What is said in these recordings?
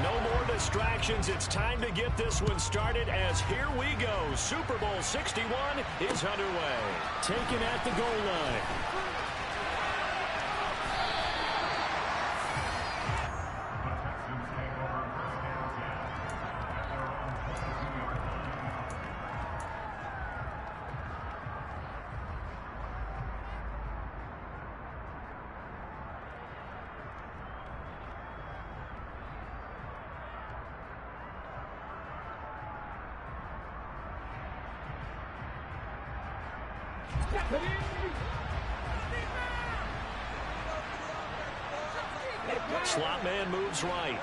No more distractions. It's time to get this one started as here we go. Super Bowl 61 is underway. Taken at the goal line. Slot man moves right.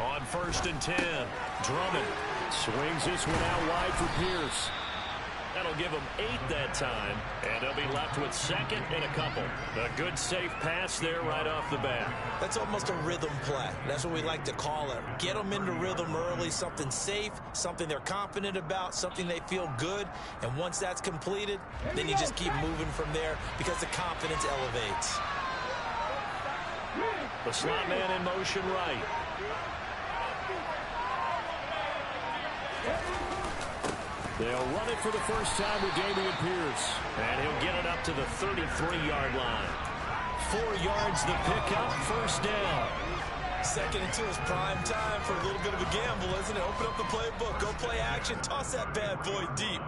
On 1st and 10. Drummond swings this one out wide for Pierce. That'll give them 8 that time, and they'll be left with 2nd and a couple. A good safe pass there right off the bat. That's almost a rhythm play. That's what we like to call it. Get them into rhythm early, something safe, something they're confident about, something they feel good. And once that's completed, then you just keep moving from there because the confidence elevates. The slot man in motion right. They'll run it for the first time with Dameon Pierce. And he'll get it up to the 33-yard line. 4 yards the pickup, 1st down. 2nd and 2 is prime time for a little bit of a gamble, isn't it? Open up the playbook, go play action, toss that bad boy deep.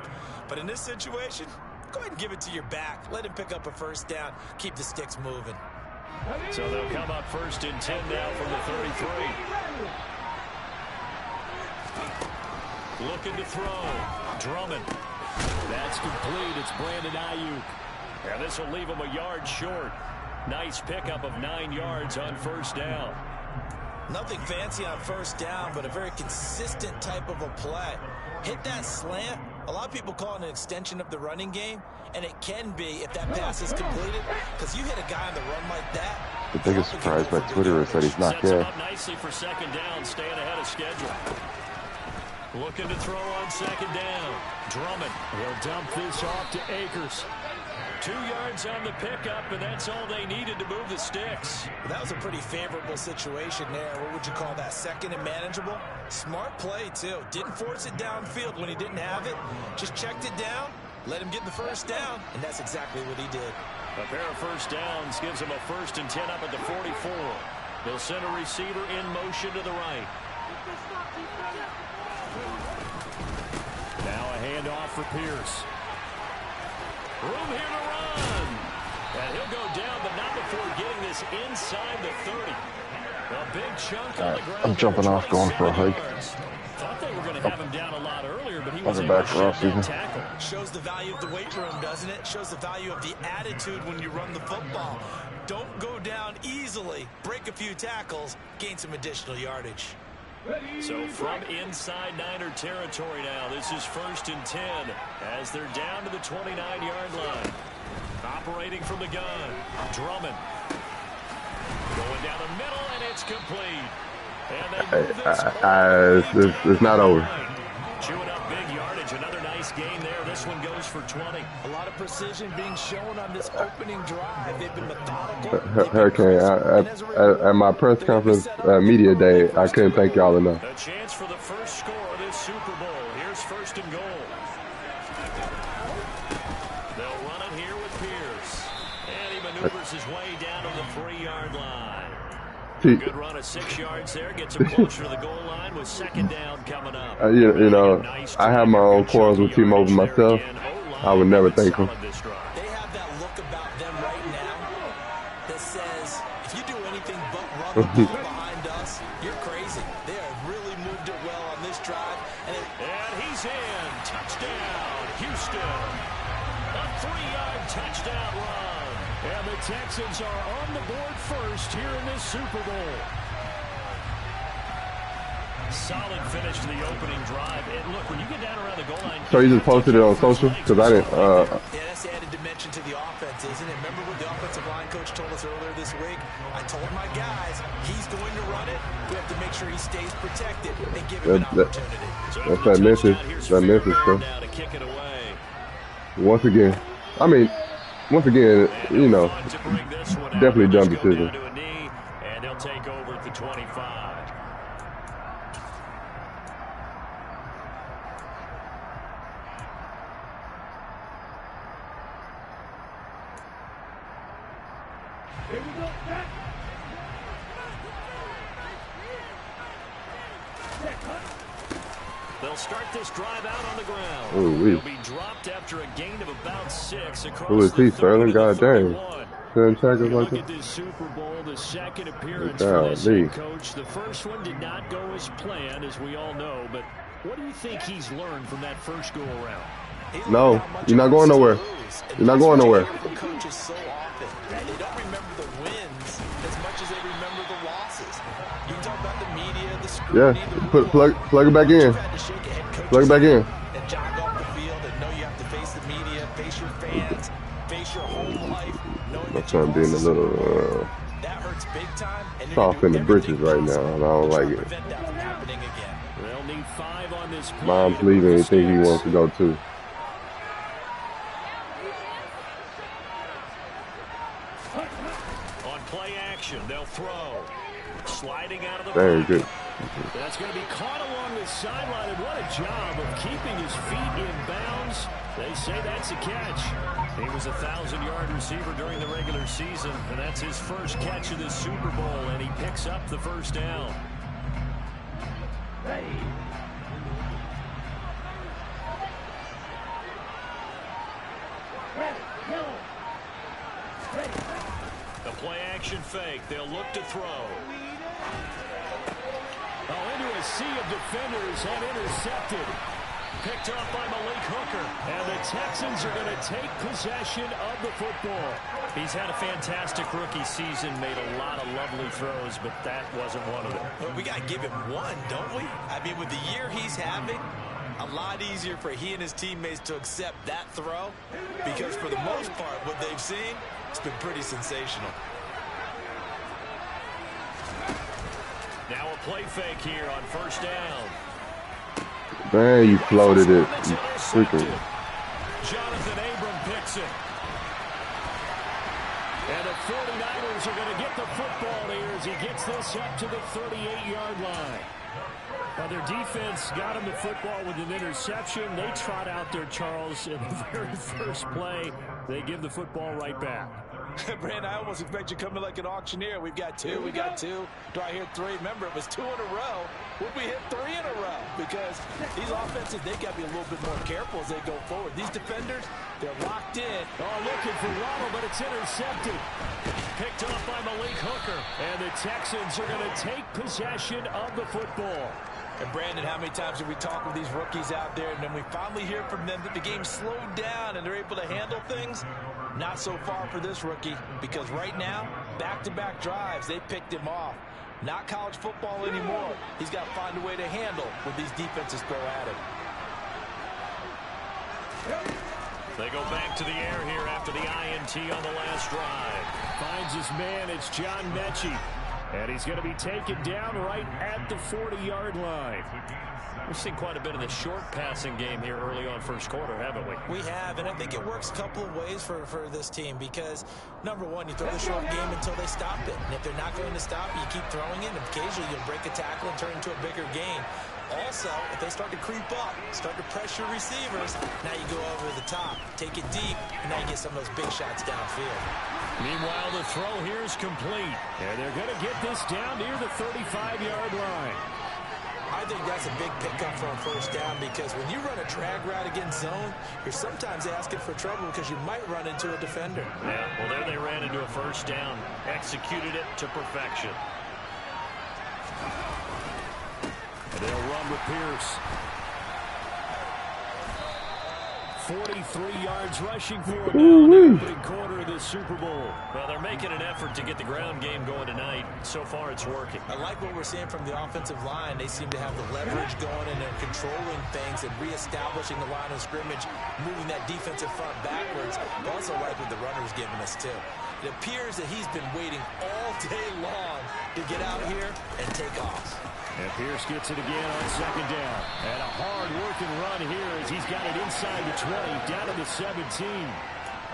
But in this situation, go ahead and give it to your back. Let him pick up a 1st down. Keep the sticks moving. So they'll come up 1st and 10 now from the 33. Looking to throw. Drummond. That's complete. It's Brandon Ayuk. And this will leave him a yard short. Nice pickup of 9 yards on 1st down. Nothing fancy on 1st down, but a very consistent type of a play. Hit that slant. A lot of people call it an extension of the running game, and it can be if that pass is completed, because you hit a guy on the run like that. The biggest surprise by Twitter is that he's not there. Sets him up nicely for 2nd down, staying ahead of schedule. Looking to throw on 2nd down. Drummond will dump this off to Akers. 2 yards on the pickup, and that's all they needed to move the sticks. Well, that was a pretty favorable situation there. What would you call that? 2nd and manageable? Smart play, too. Didn't force it downfield when he didn't have it. Just checked it down, let him get the 1st down, and that's exactly what he did. A pair of 1st downs gives him a 1st and 10 up at the 44. They'll send a receiver in motion to the right. Now a handoff for Pierce. Room here to run. And he'll go down, but not before getting this inside the 30. A big chunk on the ground. I'm jumping off, going for a hike. Thought they were going to have him down a lot earlier, but he was able back to for shut that tackle. Shows the value of the weight room, doesn't it? Shows the value of the attitude when you run the football. Don't go down easily. Break a few tackles. Gain some additional yardage. So from inside Niner territory now, this is 1st and 10 as they're down to the 29-yard line. Operating from the gun, Drummond. Going down the middle, and it's complete. And they move this it's not over. Chewing up big yardage, another nice gain there. This one goes for 20. A lot of precision being shown on this opening drive. They've been methodical. Hurricane, at my press conference media day, I couldn't thank y'all enough. A chance for the first score of this Super Bowl. Here's 1st and goal. They'll run it here with Pierce. And he maneuvers his way down to the 3-yard line. Good run of 6 yards there. Gets him closer to the goal line with 2nd down coming up. You know, I have my own quarrels with T-Mobile myself. I would never thank them. They have that look about them right now that says, if you do anything but run the ball behind us, you're crazy. They have really moved it well on this drive. And he's in. Touchdown, Houston. A 3-yard touchdown run. And the Texans are on the board first here in this Super Bowl. Solid finish to the opening drive. And look, when you get down around the goal line... So you just posted it on social? Because I didn't... Yeah, that's the added dimension to the offense, isn't it? Remember what the offensive line coach told us earlier this week? I told my guys, he's going to run it. We have to make sure he stays protected and give him an opportunity. That's that Memphis. That Memphis stuff. Once again, you know, definitely dumb decision. They'll start this drive out on the ground. Ooh, He'll be dropped after a gain of about 6 across who is he, Sterling? God dang. 10 tackles like look that. at this Super Bowl, the second appearance for this head coach. The first one did not go as planned, as we all know. But what do you think he's learned from that first go-around? No, you're not going nowhere. You're not going nowhere. Coaches so often, they don't remember the wins as much as they remember the losses. You talk about the media, the scrutiny, plug it back in. Plug it back in. And jog off the field and know you have to face the media, face your fans, face your whole life. My son being a little that hurts big time. And soft in the britches right now, and I don't like it. They'll need 5 on this play. Mom's leaving. He think he wants to go too. On play action, they'll throw. Sliding out of the Very pocket. good. That's going to be caught along the sideline, and what a job of keeping his feet in bounds. They say that's a catch. He was a 1,000-yard receiver during the regular season, and that's his first catch of this Super Bowl, and he picks up the first down. The play action fake. They'll look to throw. Into a sea of defenders and intercepted. Picked off by Malik Hooker. And the Texans are going to take possession of the football. He's had a fantastic rookie season, made a lot of lovely throws, but that wasn't one of them. Well, we got to give him one, don't we? I mean, with the year he's having, a lot easier for he and his teammates to accept that throw, because for the most part, what they've seen, it's been pretty sensational. Now a play fake here on first down. Man, you floated it. You freaking. Jonathan Abram picks it. And the 49ers are going to get the football here as he gets this up to the 38-yard line. Now their defense got him the football with an interception. They trot out there, Charles, in the very first play. They give the football right back. Brandon, I almost expect you coming like an auctioneer. We've got 2, we got 2. Do I hear 3? Remember, it was 2 in a row. Would we hit 3 in a row? Because these offenses, they got to be a little bit more careful as they go forward. These defenders, they're locked in. Oh, looking for Waddle, but it's intercepted. Picked off by Malik Hooker. And the Texans are going to take possession of the football. And Brandon, how many times do we talk with these rookies out there, and then we finally hear from them that the game slowed down and they're able to handle things? Not so far for this rookie, because right now, back-to-back drives, they picked him off. Not college football anymore. He's got to find a way to handle what these defenses throw at him. They go back to the air here after the INT on the last drive. Finds his man, it's John Mechie. And he's going to be taken down right at the 40-yard line. We've seen quite a bit of the short passing game here early on first quarter, haven't we? We have, and I think it works a couple of ways for this team because, number one, you throw the short game until they stop it. And if they're not going to stop it, you keep throwing it, and occasionally you'll break a tackle and turn it into a bigger gain. Also, if they start to creep up, start to pressure receivers, now you go over the top, take it deep, and now you get some of those big shots downfield. Meanwhile, the throw here is complete. And they're going to get this down near the 35-yard line. I think that's a big pickup for a first down because when you run a drag route against zone, you're sometimes asking for trouble because you might run into a defender. Yeah, well, there they ran into a first down. Executed it to perfection. And they'll run with Pierce. 43 yards rushing for him now in the opening quarter of this Super Bowl. Well, they're making an effort to get the ground game going tonight. So far, it's working. I like what we're seeing from the offensive line. They seem to have the leverage going, and they're controlling things and reestablishing the line of scrimmage, moving that defensive front backwards. I also like what the runner's giving us, too. It appears that he's been waiting all day long to get out here and take off. And Pierce gets it again on second down. And a hard-working run here as he's got it inside the 20, down to the 17.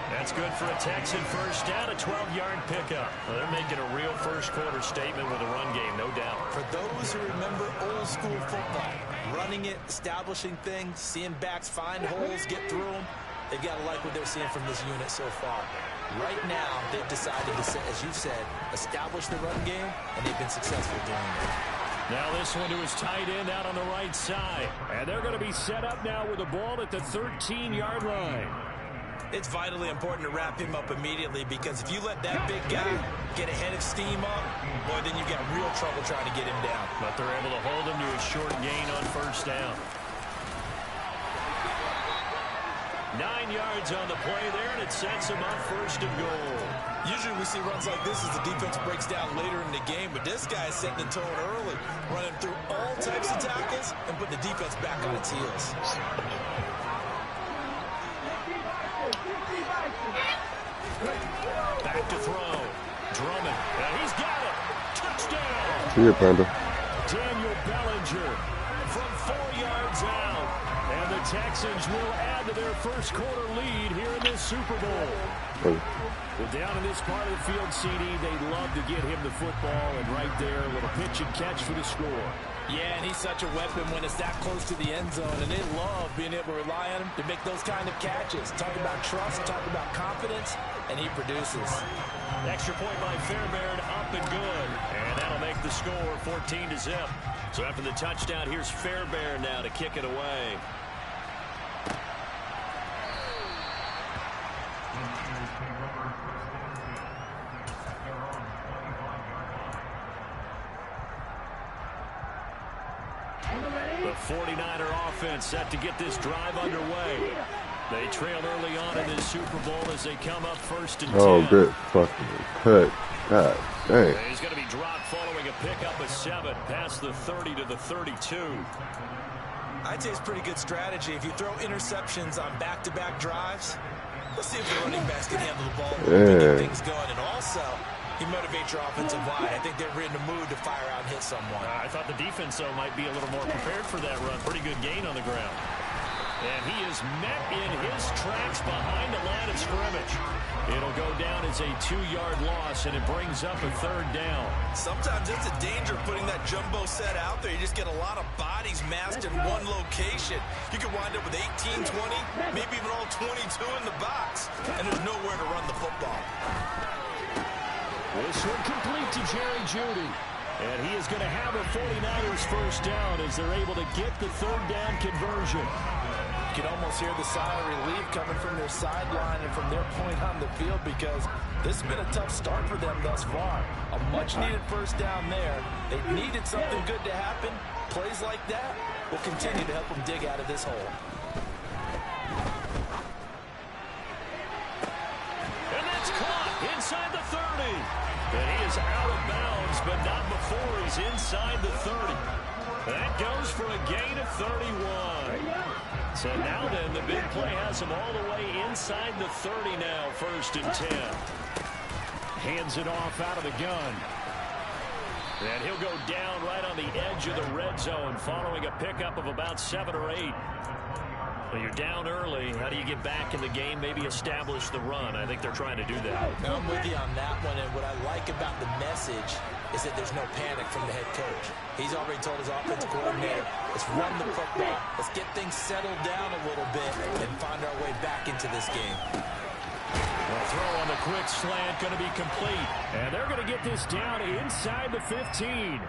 That's good for a Texan first down, a 12-yard pickup. Well, they're making a real first-quarter statement with a run game, no doubt. For those who remember old-school football, running it, establishing things, seeing backs find holes, get through them, they've got to like what they're seeing from this unit so far. Right now, they've decided to, as you said, establish the run game, and they've been successful doing it. Now this one to his tight end out on the right side. And they're going to be set up now with the ball at the 13-yard line. It's vitally important to wrap him up immediately, because if you let that big guy get a head of steam up, boy, then you've got real trouble trying to get him down. But they're able to hold him to a short gain on first down. 9 yards on the play there, and it sets him up first and goal. Usually we see runs like this as the defense breaks down later in the game, but this guy is setting the tone early, running through all types of tackles and putting the defense back on its heels. Back to throw. Drummond, and he's got it. Touchdown. See you, Panda. Daniel Bellinger from 4 yards out. And the Texans will add to their first quarter lead here in this Super Bowl. Oh. Well, down in this part of the field, CD, they'd love to get him the football, and right there with a pitch and catch for the score. Yeah, and he's such a weapon when it's that close to the end zone, and they love being able to rely on him to make those kind of catches. Talk about trust, talk about confidence, and he produces. Extra point by Fairbairn, up and good. And that'll make the score 14-0. So after the touchdown, here's Fairbairn now to kick it away. The 49er offense set to get this drive underway. They trail early on in this Super Bowl as they come up first and 10. Oh, good fucking cut. God dang. He's going to be dropped following a pickup of 7 past the 30 to the 32. I'd say it's pretty good strategy. If you throw interceptions on back-to-back drives, let's see if the running backs can handle the ball and get things going. And also, you motivate your offensive line. I think they're in the mood to fire out and hit someone. I thought the defense, though, might be a little more prepared for that run. Pretty good gain on the ground. And he is met in his tracks behind the line of scrimmage. It'll go down as a 2-yard loss, and it brings up a 3rd down. Sometimes it's a danger of putting that jumbo set out there. You just get a lot of bodies massed in one location. You could wind up with 18, 20, maybe even all 22 in the box, and there's nowhere to run the football. This one complete to Jerry Jeudy. And he is going to have a 49ers first down as they're able to get the 3rd down conversion. You can almost hear the sigh of relief coming from their sideline and from their point on the field, because this has been a tough start for them thus far. A much-needed first down there. They needed something good to happen. Plays like that will continue to help them dig out of this hole. And that's caught inside the 30. And he is out of bounds, but not before he's inside the 30. That goes for a gain of 31. So now then, the big play has him all the way inside the 30 now, 1st and 10. Hands it off out of the gun. And he'll go down right on the edge of the red zone following a pickup of about 7 or 8. Well, you're down early. How do you get back in the game? Maybe establish the run. I think they're trying to do that. I'm with you on that one, and what I like about the message is that there's no panic from the head coach. He's already told his offensive coordinator, let's run the football. Let's get things settled down a little bit and find our way back into this game. The throw on the quick slant going to be complete. And they're going to get this down inside the 15.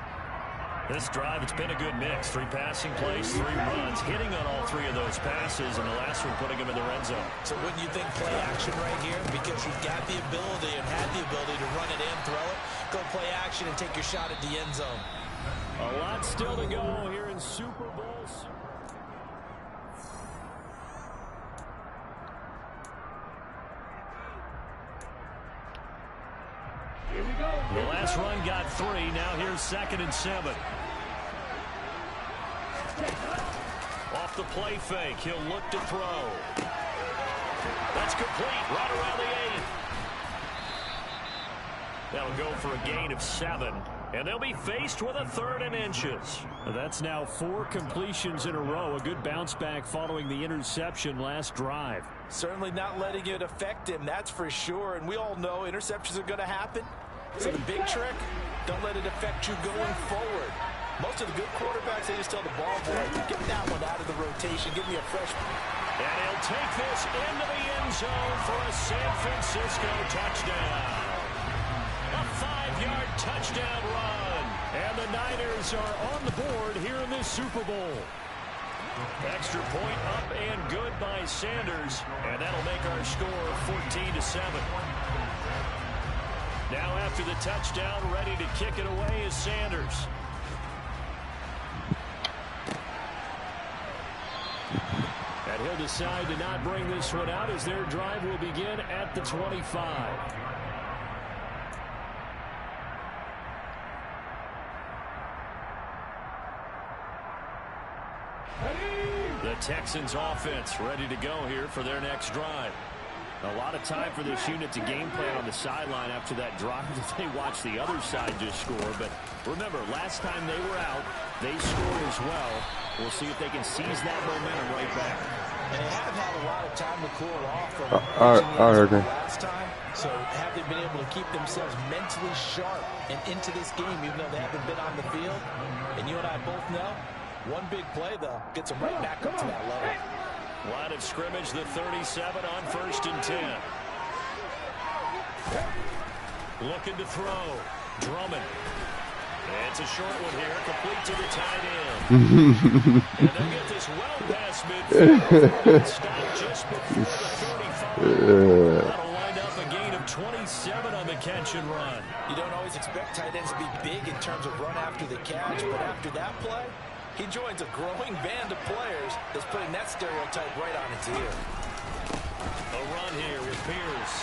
This drive, it's been a good mix. 3 passing plays, 3 runs, hitting on all 3 of those passes, and the last one putting them in the red zone. So wouldn't you think play action right here? Because you've got the ability and had the ability to run it in, throw it, go play action, and take your shot at the end zone. A lot still to go here in Super Bowls. Here we go. The last run got 3. Now here's 2nd and 7. Off the play fake. He'll look to throw. That's complete. Right around the 8. That'll go for a gain of 7. And they'll be faced with a 3rd and inches. That's now 4 completions in a row. A good bounce back following the interception last drive. Certainly not letting it affect him, that's for sure. And we all know interceptions are going to happen. So the big trick, don't let it affect you going forward. Most of the good quarterbacks, they just tell the ball boy, get that one out of the rotation. Give me a fresh. And he'll take this into the end zone for a San Francisco touchdown. A 5-yard touchdown run. And the Niners are on the board here in this Super Bowl. Extra point up and good by Sanders. And that'll make our score 14-7. Now after the touchdown, ready to kick it away is Sanders. And he'll decide to not bring this one out as their drive will begin at the 25. The Texans offense ready to go here for their next drive. A lot of time for this unit to game plan on the sideline after that drive that they watched the other side just score. But remember, last time they were out, they scored as well. We'll see if they can seize that momentum right back. And they have had a lot of time to cool off from last time. So have they been able to keep themselves mentally sharp and into this game, even though they haven't been on the field? And you and I both know, one big play, though, gets them right back up to that level. Line of scrimmage, the 37 on 1st and 10. Looking to throw. Drummond. It's a short one here, complete to the tight end. And they'll get this well past midfield. Stop just before the 35. That'll wind up a gain of 27 on the catch and run. You don't always expect tight ends to be big in terms of run after the catch, but after that play, he joins a growing band of players that's putting that stereotype right on its ear. A run here with Pierce.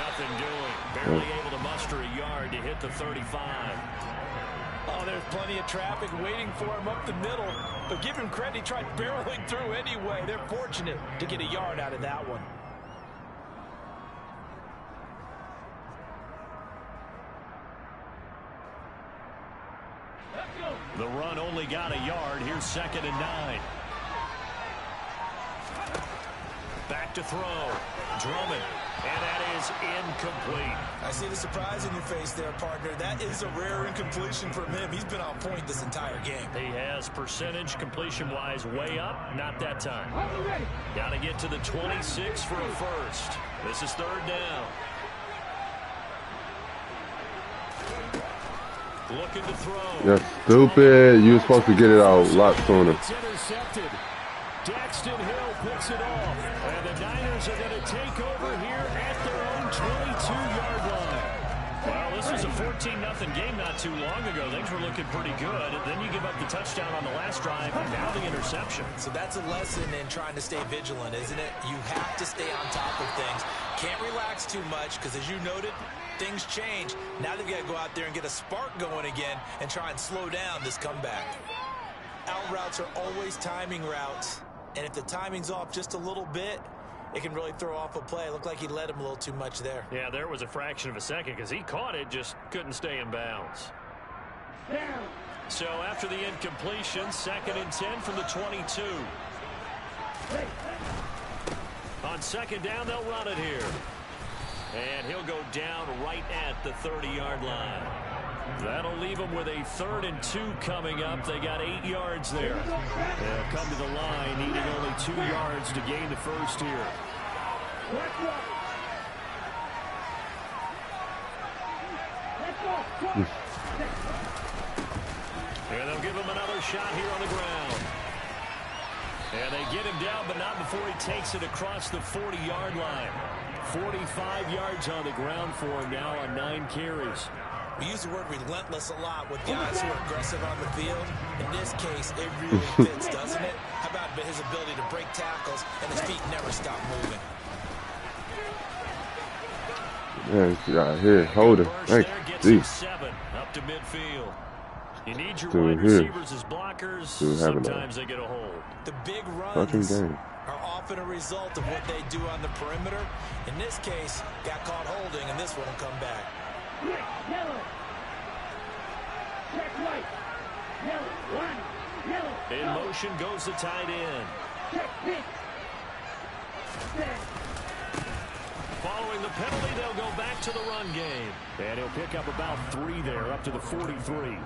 Nothing doing. Barely able to muster a yard to hit the 35. Oh, there's plenty of traffic waiting for him up the middle. But give him credit, he tried barreling through anyway. They're fortunate to get a yard out of that one. The run only got a yard. Here's 2nd and 9. Back to throw. Drummond. And that is incomplete. I see the surprise in your face there, partner. That is a rare incompletion from him. He's been on point this entire game. He has percentage completion-wise way up. Not that time. Got to get to the 26 for a first. This is 3rd down. Looking to throw. That's stupid. You were supposed to get it out a lot sooner. It's intercepted. Daxton Hill picks it off. And the Niners are going to take over here at their own 22-yard line. Well, this was a 14-0 game not too long ago. Things were looking pretty good. And then you give up the touchdown on the last drive, and now the interception. So that's a lesson in trying to stay vigilant, isn't it? You have to stay on top of things. Can't relax too much because, as you noted, things change. Now they've got to go out there and get a spark going again and try and slow down this comeback. Out routes are always timing routes. And if the timing's off just a little bit, it can really throw off a play. It looked like he led him a little too much there. Yeah, there was a fraction of a second because he caught it, just couldn't stay in bounds. So after the incompletion, 2nd and 10 from the 22. On 2nd down, they'll run it here. And he'll go down right at the 30-yard line. That'll leave them with a 3rd and 2 coming up. They got 8 yards there. They'll come to the line, needing only 2 yards to gain the first here. And they'll give him another shot here on the ground. And they get him down, but not before he takes it across the 40-yard line. 45 yards on the ground for him now on 9 carries. We use the word relentless a lot with guys who are aggressive on the field. In this case, it really fits, doesn't it? How about his ability to break tackles and his feet never stop moving? Yeah, he's out here holding. Thank you. 7 up to midfield. You need your wide receivers as blockers. Sometimes they get a hold. The big runs are often a result of what they do on the perimeter. In this case, got caught holding, and this one will come back. In motion goes the tight end. Following the penalty, they'll go back to the run game. And he'll pick up about 3 there, up to the 43.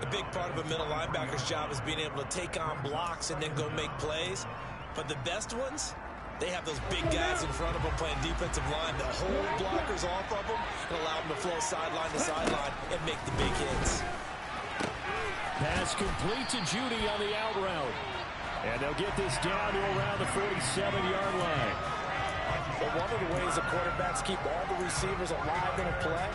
A big part of a middle linebacker's job is being able to take on blocks and then go make plays. But the best ones, they have those big guys in front of them playing defensive line that hold blockers off of them and allow them to flow sideline to sideline and make the big hits. Pass complete to Judy on the out route. And they'll get this down to around the 47-yard line. But one of the ways the quarterbacks keep all the receivers alive in a play,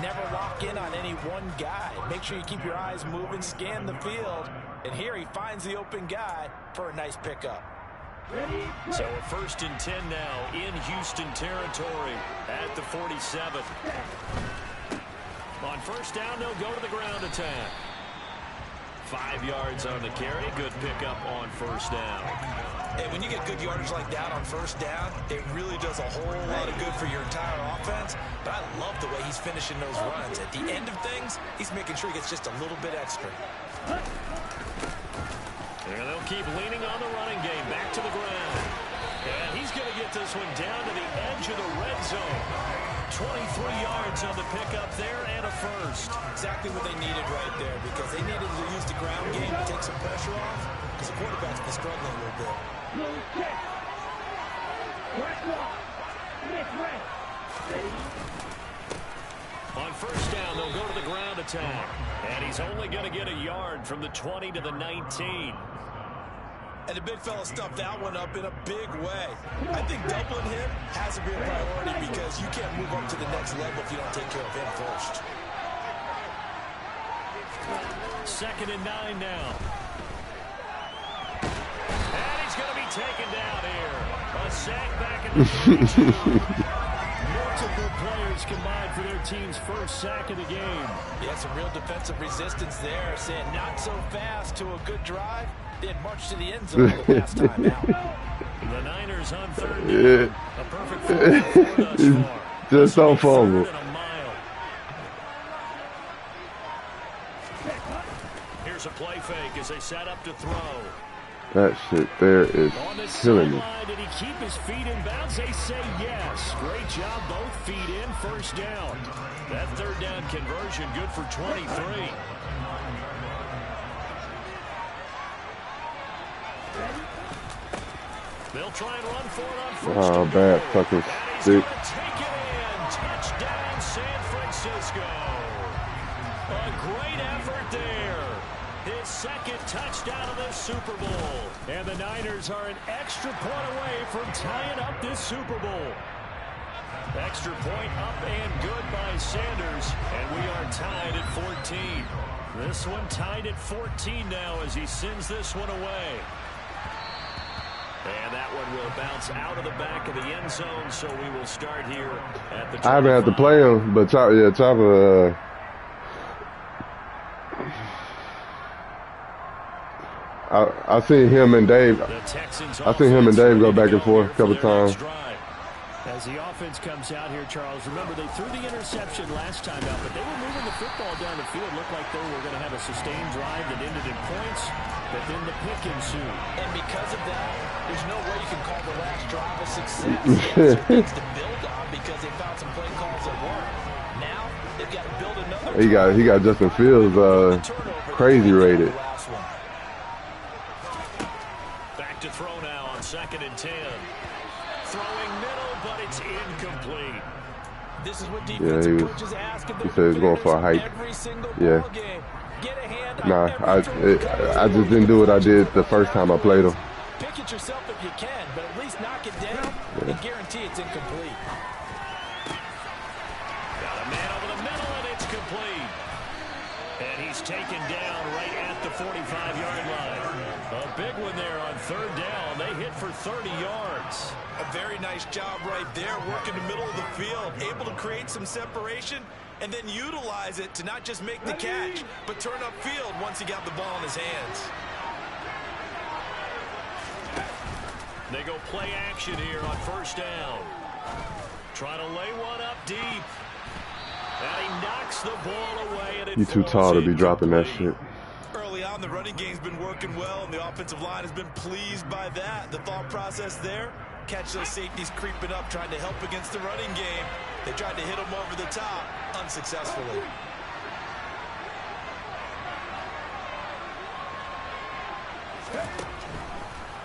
never lock in on any one guy. Make sure you keep your eyes moving, scan the field. And here he finds the open guy for a nice pickup. So a 1st and 10 now in Houston territory at the 47. On 1st down, they'll go to the ground attack. 5 yards on the carry. Good pickup on 1st down. Hey, when you get good yardage like that on 1st down, it really does a whole lot of good for your entire offense. But I love the way he's finishing those runs. At the end of things, he's making sure he gets just a little bit extra. And they'll keep leaning on the running game. Back to the ground. And he's going to get this one down to the edge of the red zone. 23 yards on the pickup there and a 1st. Exactly what they needed right there, because they needed to use the ground game to take some pressure off, because the quarterback's been struggling a little bit. On 1st down, they'll go to the ground attack. And he's only going to get a yard from the 20 to the 19. And the big fella stuffed that one up in a big way. I think doubling him has to be a priority, because you can't move up to the next level if you don't take care of him first. 2nd and 9 now. And he's going to be taken down here. A sack back at the 32. Multiple players combined for their team's 1st sack of the game. Yeah, some real defensive resistance there, saying not so fast to a good drive. Then march to the end zone the last time out. The Niners on 3rd down. A perfect fourth thus far. Just don't fumble. Here's a play fake as they set up to throw. That shit there is killing me. Did he keep his feet in bounds? They say yes. Great job, both feet in, 1st down. That 3rd down conversion good for 23. They'll try and run for it on 1st. Oh, bad fucking stick. Take it in. Touchdown, San Francisco. A great effort there. His 2nd touchdown of the Super Bowl. And the Niners are an extra point away from tying up this Super Bowl. Extra point up and good by Sanders. And we are tied at 14. This one tied at 14 now as he sends this one away. And that one will bounce out of the back of the end zone, so we will start here at the 25. I haven't had to play him, but Chava, I seen him and Dave. I seen him and Dave go back and forth a couple times. As the offense comes out here, Charles, remember they threw the interception last time out, but they were moving the football down the field. Looked like they were going to have a sustained drive that ended in points, but then the pick ensued. And because of that, there's no way you can call the last drive a success. They have some things to build on because they found some play calls that work. Now they've got to build another. He got Justin Fields crazy rated. Back to throw now on 2nd and 10. Throwing middle, but it's incomplete. This is what defensive coaches ask of he said he's going for a hike. Yeah. Nah, I just didn't do what I did the first time I played him. Pick it yourself if you can, but at least knock it down and guarantee it's incomplete. Got a man over the middle, and it's complete. And he's taken down right at the 45-yard line. A big one there on 3rd down. They hit for 30 yards. A very nice job right there, working the middle of the field, able to create some separation and then utilize it to not just make the catch, but turn upfield once he got the ball in his hands. They go play action here on 1st down. Trying to lay one up deep. And he knocks the ball away. And You too tall to be dropping that shit. Early on, the running game's been working well, and the offensive line has been pleased by that. The thought process there, catch those safeties creeping up, trying to help against the running game. They tried to hit them over the top, unsuccessfully.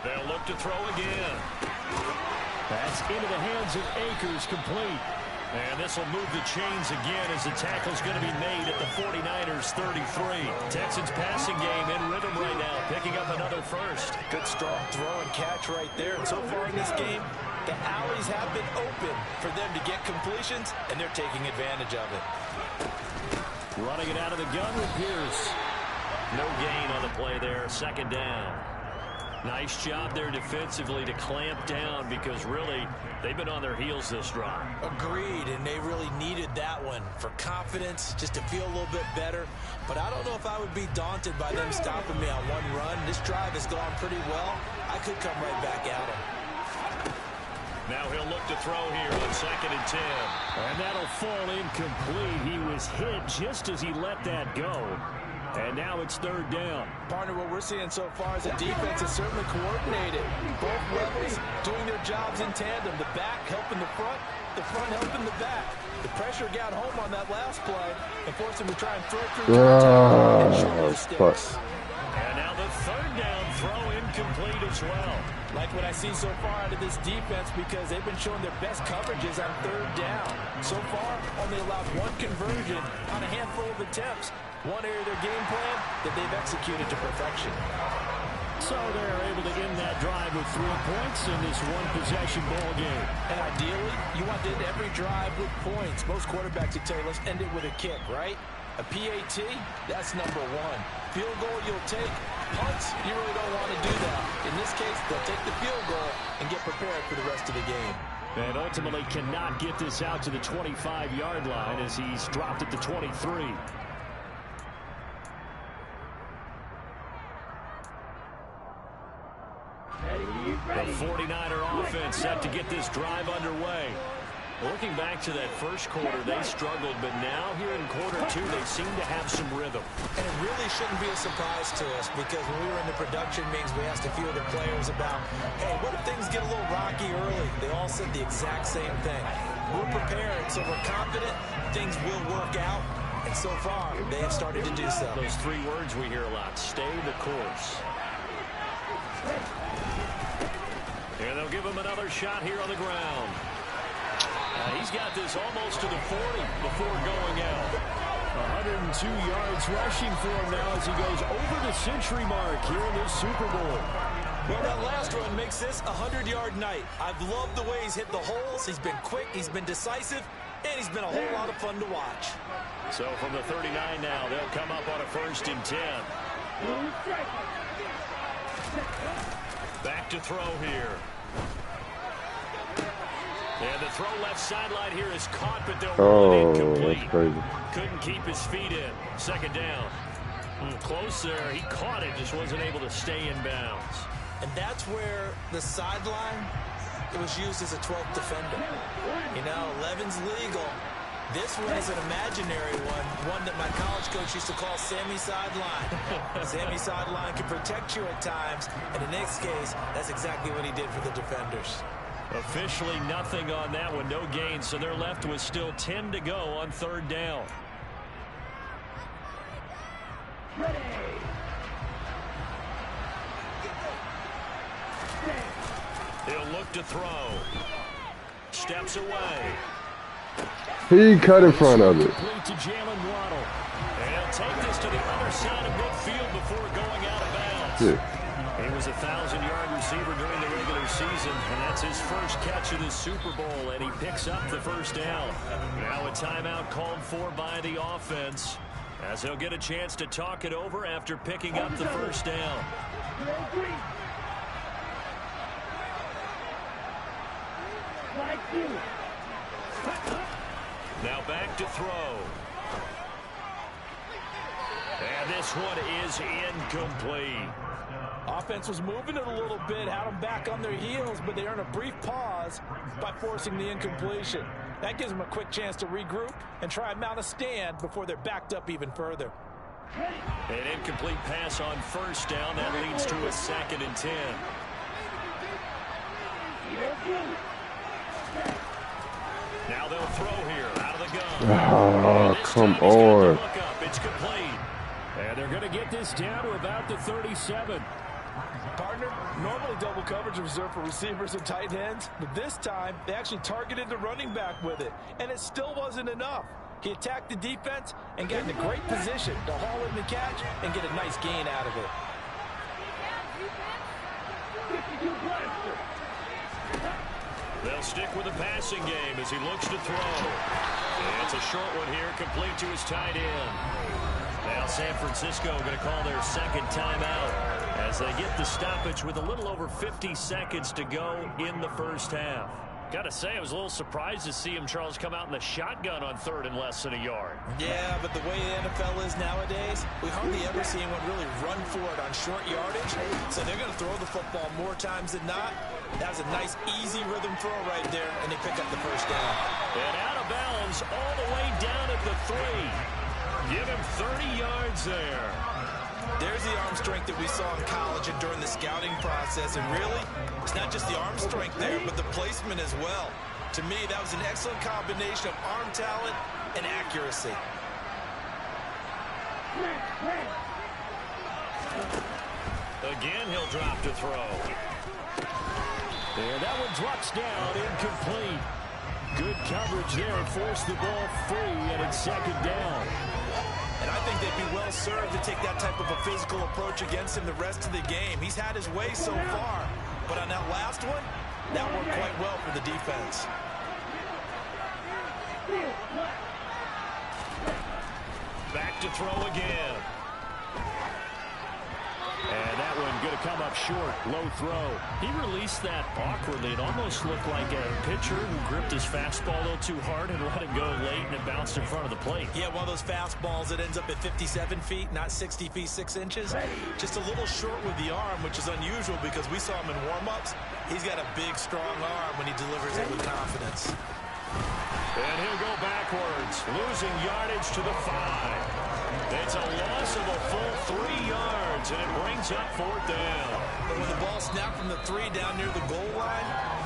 They'll look look to throw again. That's into the hands of Akers, complete. And this will move the chains again as the tackle's going to be made at the 49ers 33. Texans passing game in rhythm right now, picking up another first. Good strong throw and catch right there. And so far in this game, the alleys have been open for them to get completions, and they're taking advantage of it. Running it out of the gun with Pierce. No gain on the play there, second down. Nice job there defensively to clamp down because really they've been on their heels this drive. Agreed, and they really needed that one for confidence, just to feel a little bit better. But I don't know if I would be daunted by them stopping me on one run. This drive has gone pretty well. I could come right back at them. Now he'll look to throw here on 2nd and 10. And that'll fall incomplete. He was hit just as he let that go. And now it's 3rd down. Partner, what we're seeing so far is the defense is certainly coordinated. Both levels doing their jobs in tandem. The back helping the front helping the back. The pressure got home on that last play and forced him to try and throw through the sticks. And now the 3rd down throw incomplete as well. Like what I see so far out of this defense because they've been showing their best coverages on 3rd down. So far, only allowed 1 conversion on a handful of attempts. One area of their game plan that they've executed to perfection. So they're able to end that drive with 3 points in this one-possession ball game. And ideally, you want to end every drive with points. Most quarterbacks would tell you, let's end it with a kick, right? A PAT, that's number 1. Field goal you'll take. Punts, you really don't want to do that. In this case, they'll take the field goal and get prepared for the rest of the game. And ultimately cannot get this out to the 25-yard line as he's dropped at the 23. The 49er offense set to get this drive underway. Looking back to that first quarter, they struggled, but now here in quarter 2, they seem to have some rhythm. And it really shouldn't be a surprise to us because when we were in the production meetings, we asked a few of the players about, hey, what if things get a little rocky early? They all said the exact same thing. We're prepared, so we're confident things will work out. And so far, they have started to do so. Those 3 words we hear a lot, stay the course. And they'll give him another shot here on the ground. He's got this almost to the 40 before going out. 102 yards rushing for him now as he goes over the century mark here in this Super Bowl. Well, that last run makes this a 100-yard night. I've loved the way he's hit the holes. He's been quick, he's been decisive, and he's been a whole lot of fun to watch. So from the 39 now, they'll come up on a 1st and 10. Back to throw here. And the throw left sideline here is caught, but they'll run it incomplete. That's crazy. Couldn't keep his feet in. 2nd down. Close there. He caught it, just wasn't able to stay in bounds. And that's where the sideline, it was used as a 12th defender. You know, 11's legal. This one is an imaginary one that my college coach used to call Sammy Sideline. Sammy Sideline can protect you at times, and in this case, that's exactly what he did for the defenders. Officially nothing on that one, no gain, so they're left with still 10 to go on 3rd down. He'll look to throw. Steps away. He cut in front of it. To Jalen Waddle. And he'll take this to the other side of midfield before going out of bounds. Yeah. He was a 1,000-yard receiver during the regular season, and that's his first catch of this Super Bowl, and he picks up the 1st down. Now a timeout called for by the offense, as he'll get a chance to talk it over after picking up the 1st down. Now back to throw. And this one is incomplete. Offense was moving it a little bit, had them back on their heels, but they earn a brief pause by forcing the incompletion. That gives them a quick chance to regroup and try and mount a stand before they're backed up even further. An incomplete pass on 1st down. That leads to a 2nd and 10. Now they'll throw here out of the gun. Oh, come on. It's complete. And they're going to get this down to about the 37. Partner, normally double coverage is reserved for receivers and tight ends, but this time they actually targeted the running back with it, and it still wasn't enough. He attacked the defense and got in a great position to haul in the catch and get a nice gain out of it. They'll stick with the passing game as he looks to throw. It's a short one here, complete to his tight end. Now San Francisco going to call their second timeout as they get the stoppage with a little over 50 seconds to go in the first half. Got to say, I was a little surprised to see him, Charles, come out in the shotgun on third and less than a yard. Yeah, but the way the NFL is nowadays, we hardly ever see anyone really run for it on short yardage. So they're going to throw the football more times than not. That was a nice, easy rhythm throw right there, and they pick up the first down. And out of bounds all the way down at the 3. Give him 30 yards there. There's the arm strength that we saw in college and during the scouting process. And really, it's not just the arm strength there, but the placement as well. To me, that was an excellent combination of arm talent and accuracy. Again, he'll drop to throw. And that one drops down, incomplete. Good coverage there, forced the ball free, and it's second down. And I think they'd be well served to take that type of a physical approach against him the rest of the game. He's had his way so far, but on that last one, that worked quite well for the defense. Back to throw again. And that one going to come up short. Low throw. He released that awkwardly. It almost looked like a pitcher who gripped his fastball a little too hard and let it go late, and it bounced in front of the plate. Yeah, one of those fastballs that ends up at 57 feet, not 60 feet, 6 inches. Just a little short with the arm, which is unusual because we saw him in warm-ups. He's got a big, strong arm when he delivers it with confidence. And he'll go backwards, losing yardage to the 5. It's a loss of a full 3 yards, and it brings up fourth down. But when the ball snapped from the 3 down near the goal line,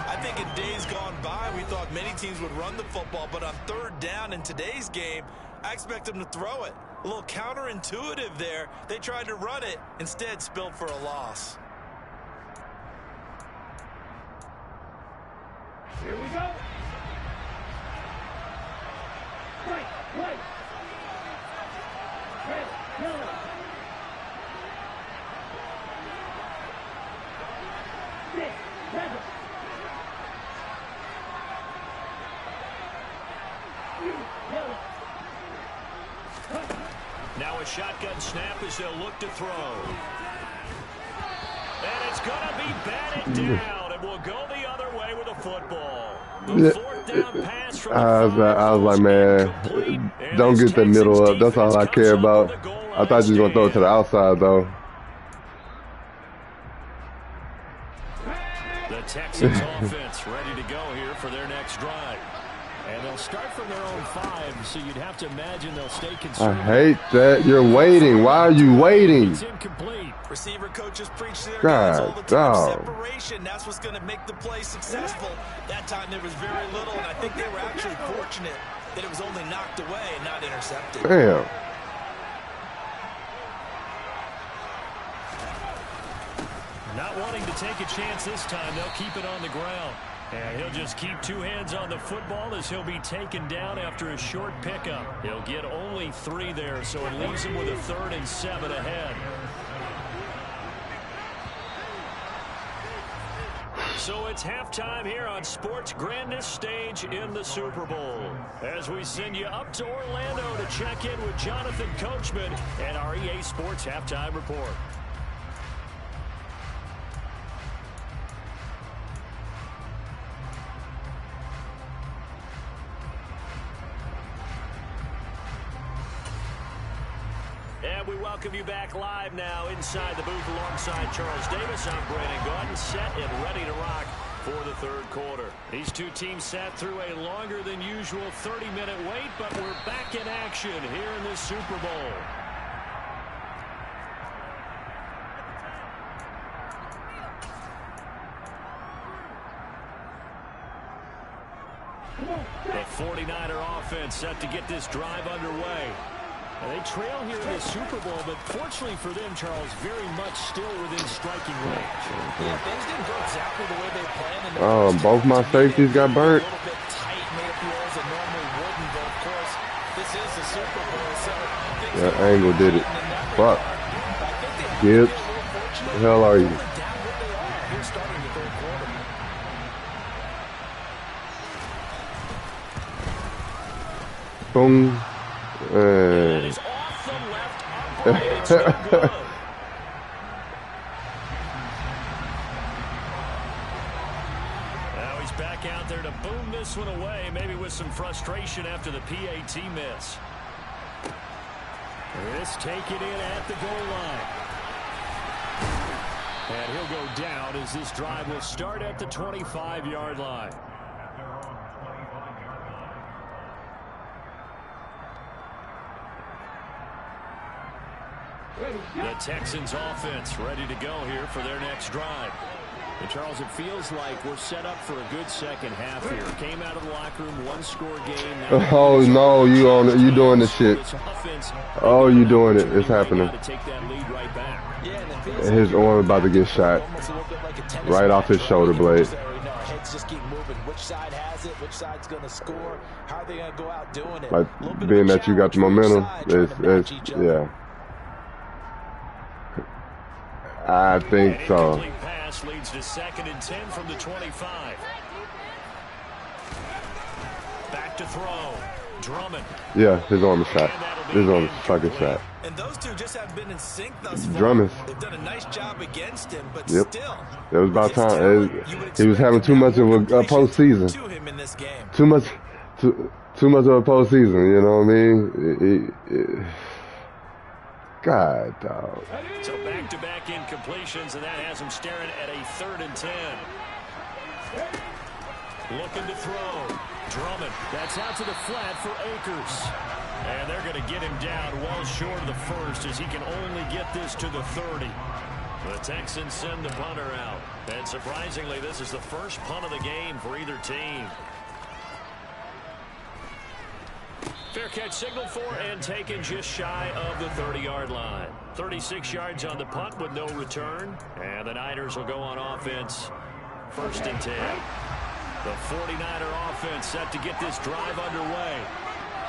I think in days gone by, we thought many teams would run the football. But on third down in today's game, I expect them to throw it. A little counterintuitive there. They tried to run it, instead spilled for a loss. Here we go. Right. Red, yellow. Six, seven. Yellow. Now a shotgun snap as they'll look to throw. And it's going to be batted down, and we'll go the other way with a football. The fourth down pass from I was like, man, don't get the middle up. That's all I care about. I thought you were going to throw it to the outside, though. The Texans offense ready to go here for their next drive. And they'll start from their own 5, so you'd have to imagine they'll stay conservative. I hate that. You're waiting. Why are you waiting? It's incomplete. Receiver coaches preach to their guys all the time. Separation, that's what's going to make the play successful. That time there was very little, and I think they were actually fortunate that it was only knocked away and not intercepted. Damn. Not wanting to take a chance this time, they'll keep it on the ground. And he'll just keep 2 hands on the football as he'll be taken down after a short pickup. He'll get only 3 there, so it leaves him with a 3rd and 7 ahead. So it's halftime here on sports' grandest stage in the Super Bowl. As we send you up to Orlando to check in with Jonathan Coachman and our EA Sports Halftime Report. And we welcome you back live now inside the booth alongside Charles Davis. I'm Brandon Gaudin, set and ready to rock for the third quarter. These two teams sat through a longer than usual 30-minute wait, but we're back in action here in the Super Bowl. The 49er offense set to get this drive underway. And they trail here in the Super Bowl, but fortunately for them, Charles, very much still within striking range. Yeah, things didn't go exactly the way they planned. Oh, both my safeties got burnt. A little bit tight, made it feel as it normally wouldn't, but of course, this is the Super Bowl, so That angle did it. Fuck. Gibbs, the hell are you? Here starting the third quarter. Boom. That is off the left upright. It's no good. Now he's back out there to boom this one away, maybe with some frustration after the PAT miss. This taken in at the goal line. And he'll go down as this drive will start at the 25-yard line. The Texans offense ready to go here for their next drive. And Charles, it feels like we're set up for a good second half here. Came out of the locker room, one-score game. Oh no, you doing the shit. Oh, you doing it. It's happening. His arm about to get shot right off his shoulder blade. Heads just keep moving. Which side has it? Which side's going to score? How are they going to go out doing it? Like being that you got the momentum, it's yeah. I think so. Pass leads to 2nd and 10 from the 25. Back to throw. Drummond. Yeah, his arm is shot. His arm is fucking shot. And those two just have been in sync thus far. Drummond. They've done a nice job against him, but Yep. still. It was about time. He was having too much of a postseason. To him in this game. Too much of a postseason. You know what I mean? God, dog. So back-to-back incompletions, and that has him staring at a 3rd and 10. Looking to throw. Drummond. That's out to the flat for Akers. And they're going to get him down well short of the first as he can only get this to the 30. The Texans send the punter out. And surprisingly, this is the first punt of the game for either team. Fair catch signaled for and taken just shy of the 30-yard line. 36 yards on the punt with no return. And the Niners will go on offense. 1st and 10. The 49er offense set to get this drive underway.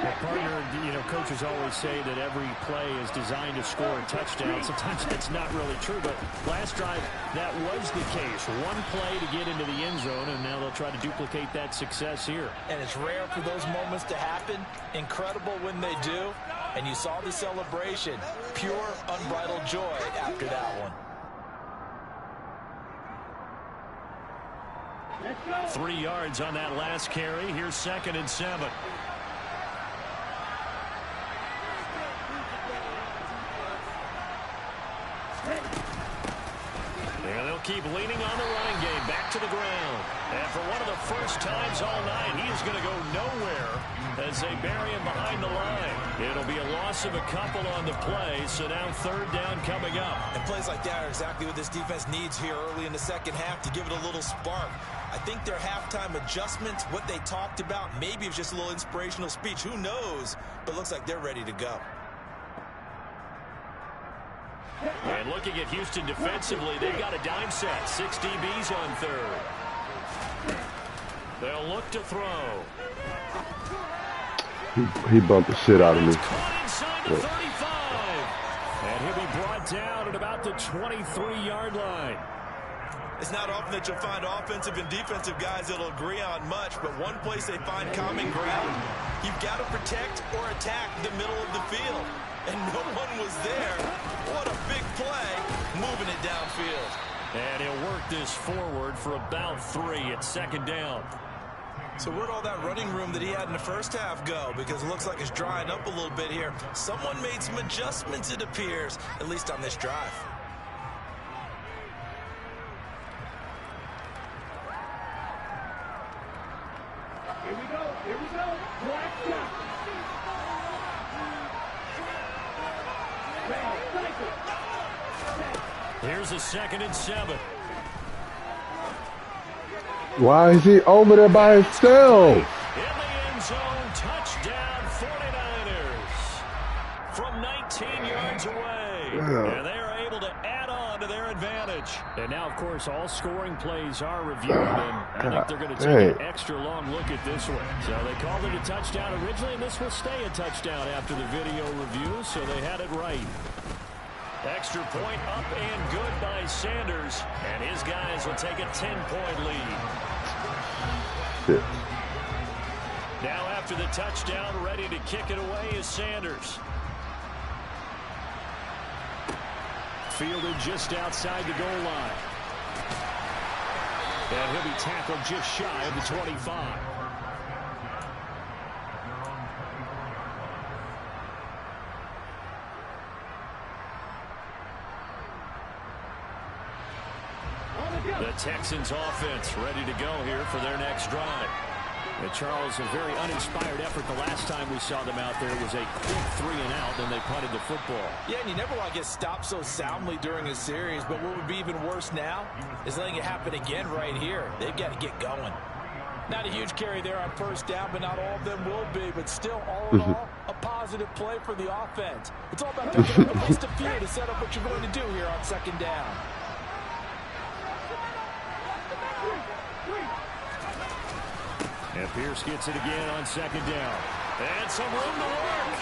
Well, partner, you know, coaches always say that every play is designed to score a touchdown. Sometimes that's not really true, but last drive, that was the case. One play to get into the end zone, and now they'll try to duplicate that success here. And it's rare for those moments to happen. Incredible when they do. And you saw the celebration. Pure, unbridled joy after that one. 3 yards on that last carry. Here's 2nd and 7. And they'll keep leaning on the running game. Back to the ground. And for one of the first times all night, he is going to go nowhere as they bury him behind the line. It'll be a loss of a couple on the play, so now 3rd down coming up. And plays like that are exactly what this defense needs here early in the second half to give it a little spark. I think their halftime adjustments, what they talked about, maybe it's just a little inspirational speech. Who knows? But looks like they're ready to go. And looking at Houston defensively, they've got a dime set. 6 DBs on 3rd. They'll look to throw. He bumped the shit out of me. Caught inside the 35. And he'll be brought down at about the 23-yard line. It's not often that you'll find offensive and defensive guys that'll agree on much, but one place they find common ground, you've got to protect or attack the middle of the field. And no one was there. What a big play, moving it downfield. And he'll work this forward for about 3 at 2nd down. So where'd all that running room that he had in the first half go? Because it looks like it's drying up a little bit here. Someone made some adjustments, it appears, at least on this drive. Here we go. Here we go. Black shot. Here's a 2nd and 7. Why is he over there by himself? In the end zone, touchdown 49ers. From 18 yards away. And they are able to add on to their advantage. And now, of course, all scoring plays are reviewed, and I think they're going to take an extra long look at this one. So they called it a touchdown originally, and this will stay a touchdown after the video review, so they had it right. Extra point up and good by Sanders, and his guys will take a 10-point lead. Shit. Now after the touchdown, ready to kick it away is Sanders. Fielded just outside the goal line. And he'll be tackled just shy of the 25. The Texans offense ready to go here for their next drive. And Charles, a very uninspired effort the last time we saw them out there. It was a quick 3-and-out, and they punted the football. Yeah, and you never want to get stopped so soundly during a series, but what would be even worse now is letting it happen again right here. They've got to get going. Not a huge carry there on first down, but not all of them will be. But still, all in all, a positive play for the offense. It's all about picking up at least a few to set up what you're going to do here on second down. And Pierce gets it again on second down. And some room to work.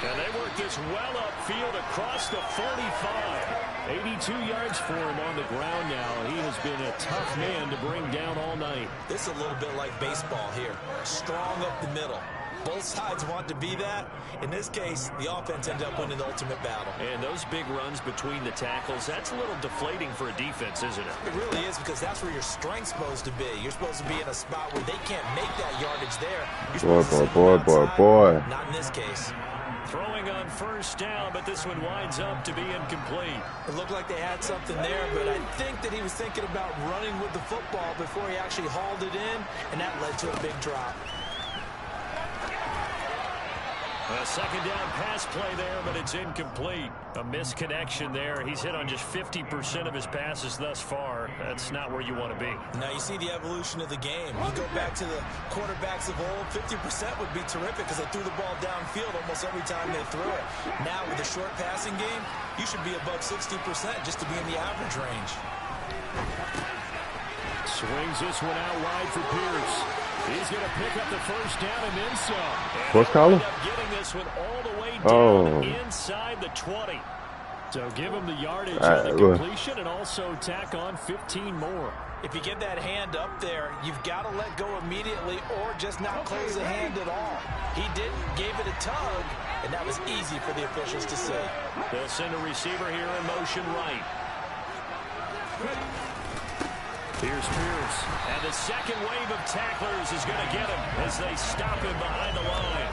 And they work this well upfield across the 45. 82 yards for him on the ground now. He has been a tough man to bring down all night. This is a little bit like baseball here. Strong up the middle. Both sides want to be that. In this case, the offense ended up winning the ultimate battle. And those big runs between the tackles, that's a little deflating for a defense, isn't it? It really is, because that's where your strength's supposed to be. You're supposed to be in a spot where they can't make that yardage there. You're supposed to boy. Not in this case. Throwing on first down, but this one winds up to be incomplete. It looked like they had something there, but I think that he was thinking about running with the football before he actually hauled it in, and that led to a big drop. A second down pass play there, but it's incomplete. A misconnection there. He's hit on just 50% of his passes thus far. That's not where you want to be. Now you see the evolution of the game. You go back to the quarterbacks of old, 50% would be terrific because they threw the ball downfield almost every time they threw it. Now with the short passing game, you should be above 60% just to be in the average range. Swings this one out wide for Pierce. He's going to pick up the first down and then some. What's Colin? Getting this one all the way down inside the 20. So give him the yardage on the completion and also tack on 15 more. If you get that hand up there, you've got to let go immediately or just not close the hand at all. He didn't, gave it a tug, and that was easy for the officials to see. They'll send a receiver here in motion right. Here's Pierce. And the second wave of tacklers is going to get him as they stop him behind the line.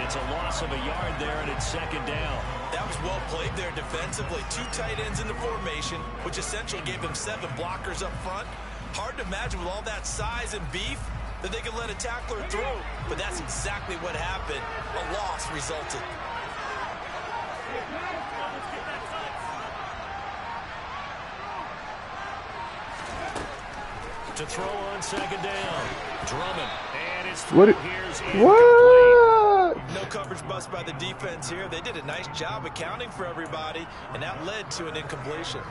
It's a loss of a yard there, and it's second down. That was well played there defensively. 2 tight ends in the formation, which essentially gave them 7 blockers up front. Hard to imagine with all that size and beef that they could let a tackler through. But that's exactly what happened. A loss resulted. To throw on second down. Drummond. And his What? here's What? No coverage bust by the defense here. They did a nice job accounting for everybody, and that led to an incompletion.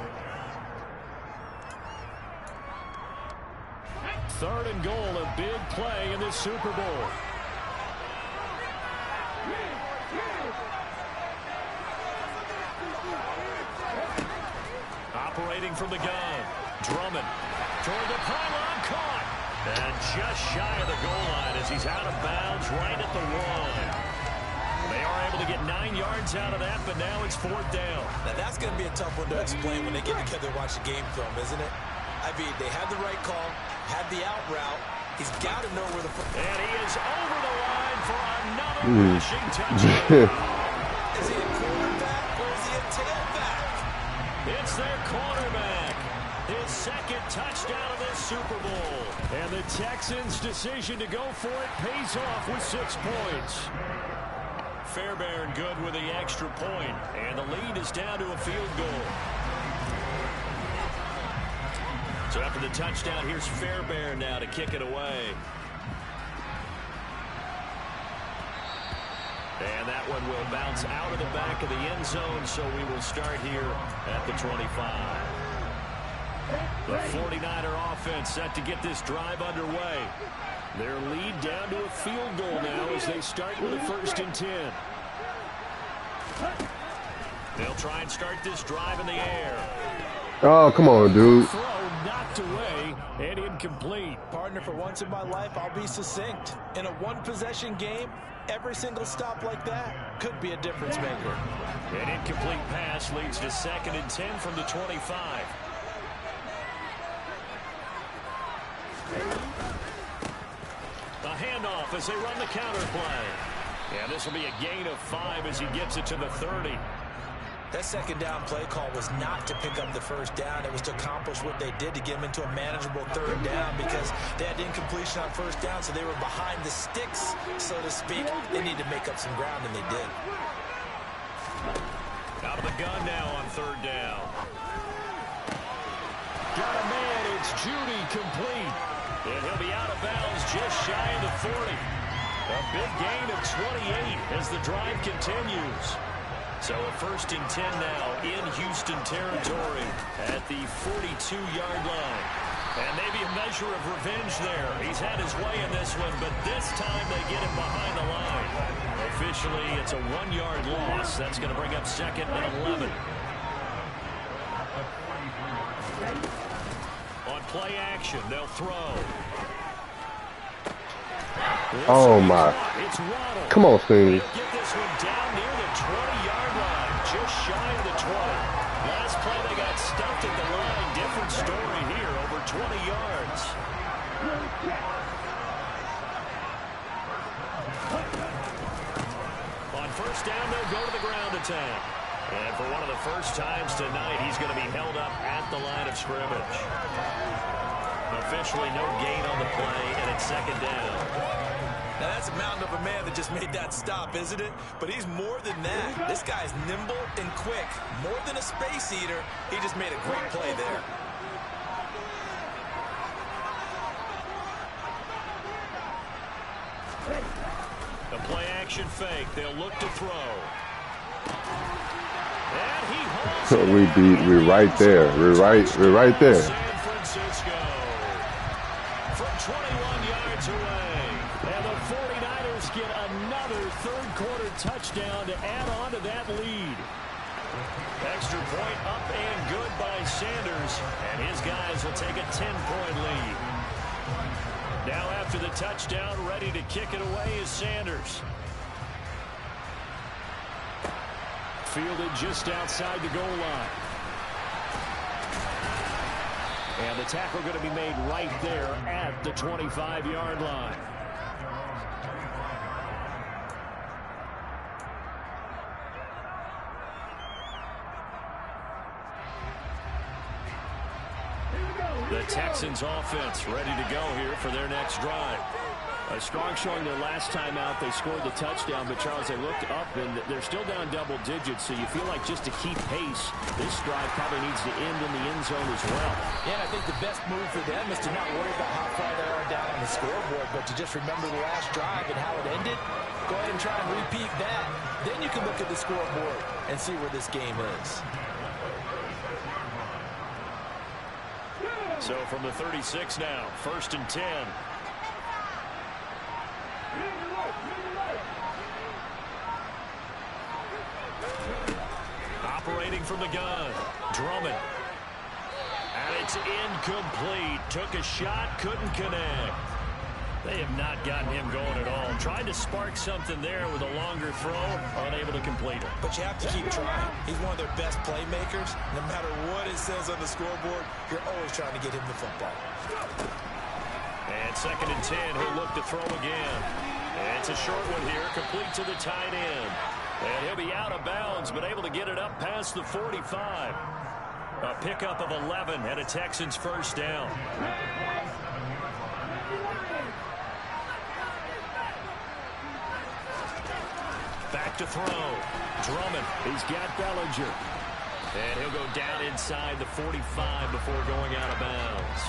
Third and goal, a big play in this Super Bowl. Operating from the gun. Drummond. Toward the pylon, caught. And just shy of the goal line as he's out of bounds right at the 1. They are able to get 9 yards out of that, but now it's 4th down. Now that's going to be a tough one to explain when they get together and watch the game film, isn't it? I mean, they had the right call, had the out route. He's got to know where the... And he is over the line for another rushing touchdown. Is he a quarterback or is he a tailback? It's their quarterback. His second touchdown of this Super Bowl. And the Texans' decision to go for it pays off with 6 points. Fairbairn good with the extra point, and the lead is down to a field goal. So after the touchdown, here's Fairbairn now to kick it away. And that one will bounce out of the back of the end zone, so we will start here at the 25. The 49er offense set to get this drive underway. Their lead down to a field goal now as they start with a 1st and 10. They'll try and start this drive in the air. Oh, come on, dude. Throw knocked away and incomplete. Partner, for once in my life, I'll be succinct. In a one-possession game, every single stop like that could be a difference maker. An incomplete pass leads to 2nd and 10 from the 25. The handoff as they run the counter play. And this will be a gain of 5 as he gets it to the 30. That 2nd down play call was not to pick up the 1st down. It was to accomplish what they did to get them into a manageable 3rd down because they had incompletion on 1st down, so they were behind the sticks, so to speak. They need to make up some ground, and they did. Out of the gun now on 3rd down. Got a man. It's Judy complete. And he'll be out of bounds just shy of the 40. A big gain of 28 as the drive continues. So a 1st and 10 now in Houston territory at the 42-yard line. And maybe a measure of revenge there. He's had his way in this one, but this time they get him behind the line. Officially, it's a 1-yard loss. That's going to bring up 2nd and 11. On play action, they'll throw. Oh, my. Come on, Sting. Get this one down near the 20-yard line, just shy of the 20. Last play, they got stuffed at the line. Different story here, over 20 yards. On 1st down, they'll go to the ground attack. And for one of the first times tonight, he's going to be held up at the line of scrimmage. Officially no gain on the play, and it's 2nd down. Now, that's a mountain of a man that just made that stop, isn't it? But he's more than that. This guy's nimble and quick. More than a space eater, he just made a great play there. The play-action fake. They'll look to throw. And he holds it. We're right there. We're right there. San Francisco from 21 yards away. And the 49ers get another 3rd-quarter touchdown to add on to that lead. Extra point up and good by Sanders. And his guys will take a 10-point lead. Now after the touchdown, ready to kick it away is Sanders. Fielded just outside the goal line. And the tackle going to be made right there at the 25-yard line. The Texans offense ready to go here for their next drive. A strong showing their last time out. They scored the touchdown, but Charles, they looked up and they're still down double digits, so you feel like just to keep pace, this drive probably needs to end in the end zone as well. Yeah, and I think the best move for them is to not worry about how far they are down on the scoreboard, but to just remember the last drive and how it ended. Go ahead and try and repeat that. Then you can look at the scoreboard and see where this game is. So from the 36 now, 1st and 10. Operating from the gun, Drummond. And it's incomplete. Took a shot, couldn't connect. They have not gotten him going at all. Tried to spark something there with a longer throw, unable to complete it. But you have to keep trying. He's one of their best playmakers. No matter what it says on the scoreboard, you're always trying to get him the football. And 2nd and 10, he'll look to throw again. And it's a short one here, complete to the tight end. And he'll be out of bounds, but able to get it up past the 45. A pickup of 11 and a Texans 1st down. Back to throw. Drummond. He's got Bellinger. And he'll go down inside the 45 before going out of bounds.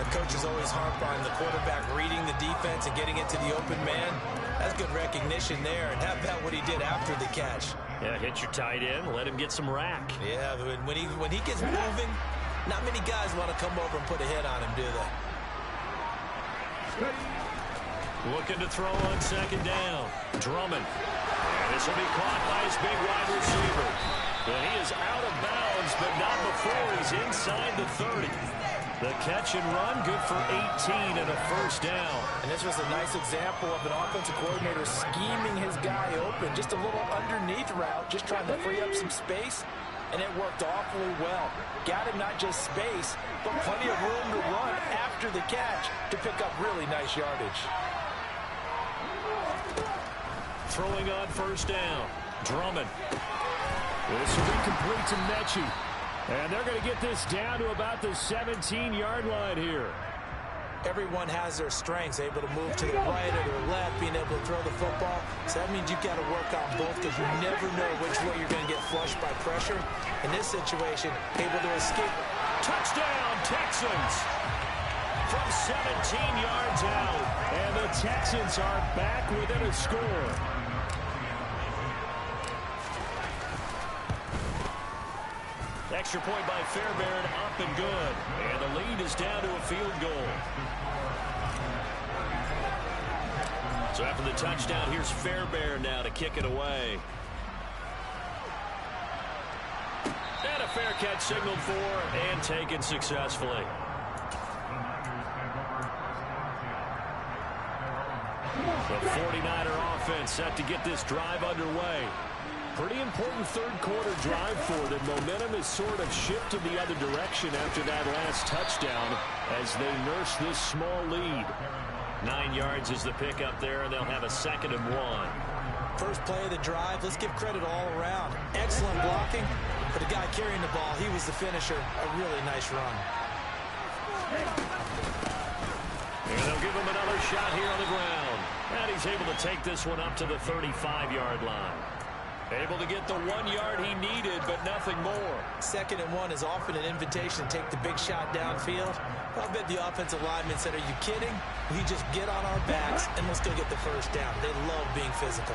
Coaches always harp on the quarterback reading the defense and getting it to the open man. That's good recognition there, and how about what he did after the catch? Yeah, hit your tight end, let him get some rack. Yeah, when he gets moving, not many guys want to come over and put a hit on him, do they? Looking to throw on second down. Drummond. And this will be caught by his big wide receiver. And he is out of bounds, but not before he's inside the 30. The catch and run, good for 18 and a first down. And this was a nice example of an offensive coordinator scheming his guy open. Just a little underneath route, just trying to free up some space. And it worked awfully well. Got him not just space, but plenty of room to run after the catch to pick up really nice yardage. Throwing on first down. Drummond. This will be complete to Mechie. And they're going to get this down to about the 17-yard line here. Everyone has their strengths, able to move to the right or the left, being able to throw the football. So that means you've got to work on both because you never know which way you're going to get flushed by pressure. In this situation, able to escape. Touchdown, Texans! From 17 yards out. And the Texans are back within a score. Extra point by Fairbairn, up and good. And the lead is down to a field goal. So after the touchdown, here's Fairbairn now to kick it away. And a fair catch signaled for and taken successfully. The 49er offense set to get this drive underway. Pretty important third-quarter drive for them. Momentum has sort of shifted the other direction after that last touchdown as they nurse this small lead. 9 yards is the pickup there, and they'll have a 2nd and 1. First play of the drive, let's give credit all around. Excellent blocking. For the guy carrying the ball, he was the finisher. A really nice run. And they'll give him another shot here on the ground. And he's able to take this one up to the 35-yard line. Able to get the 1 yard he needed, but nothing more. 2nd and 1 is often an invitation to take the big shot downfield. I bet the offensive lineman said, are you kidding? We just get on our backs and let's go get the first down. They love being physical.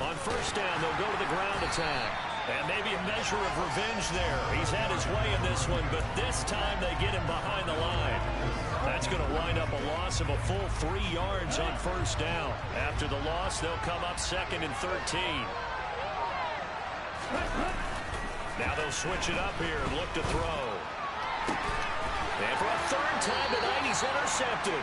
On first down, they'll go to the ground attack. And maybe a measure of revenge there. He's had his way in this one, but this time they get him behind the line. That's going to wind up a loss of a full 3 yards on first down. After the loss, they'll come up 2nd and 13. Now they'll switch it up here and look to throw. And for a 3rd time tonight, he's intercepted.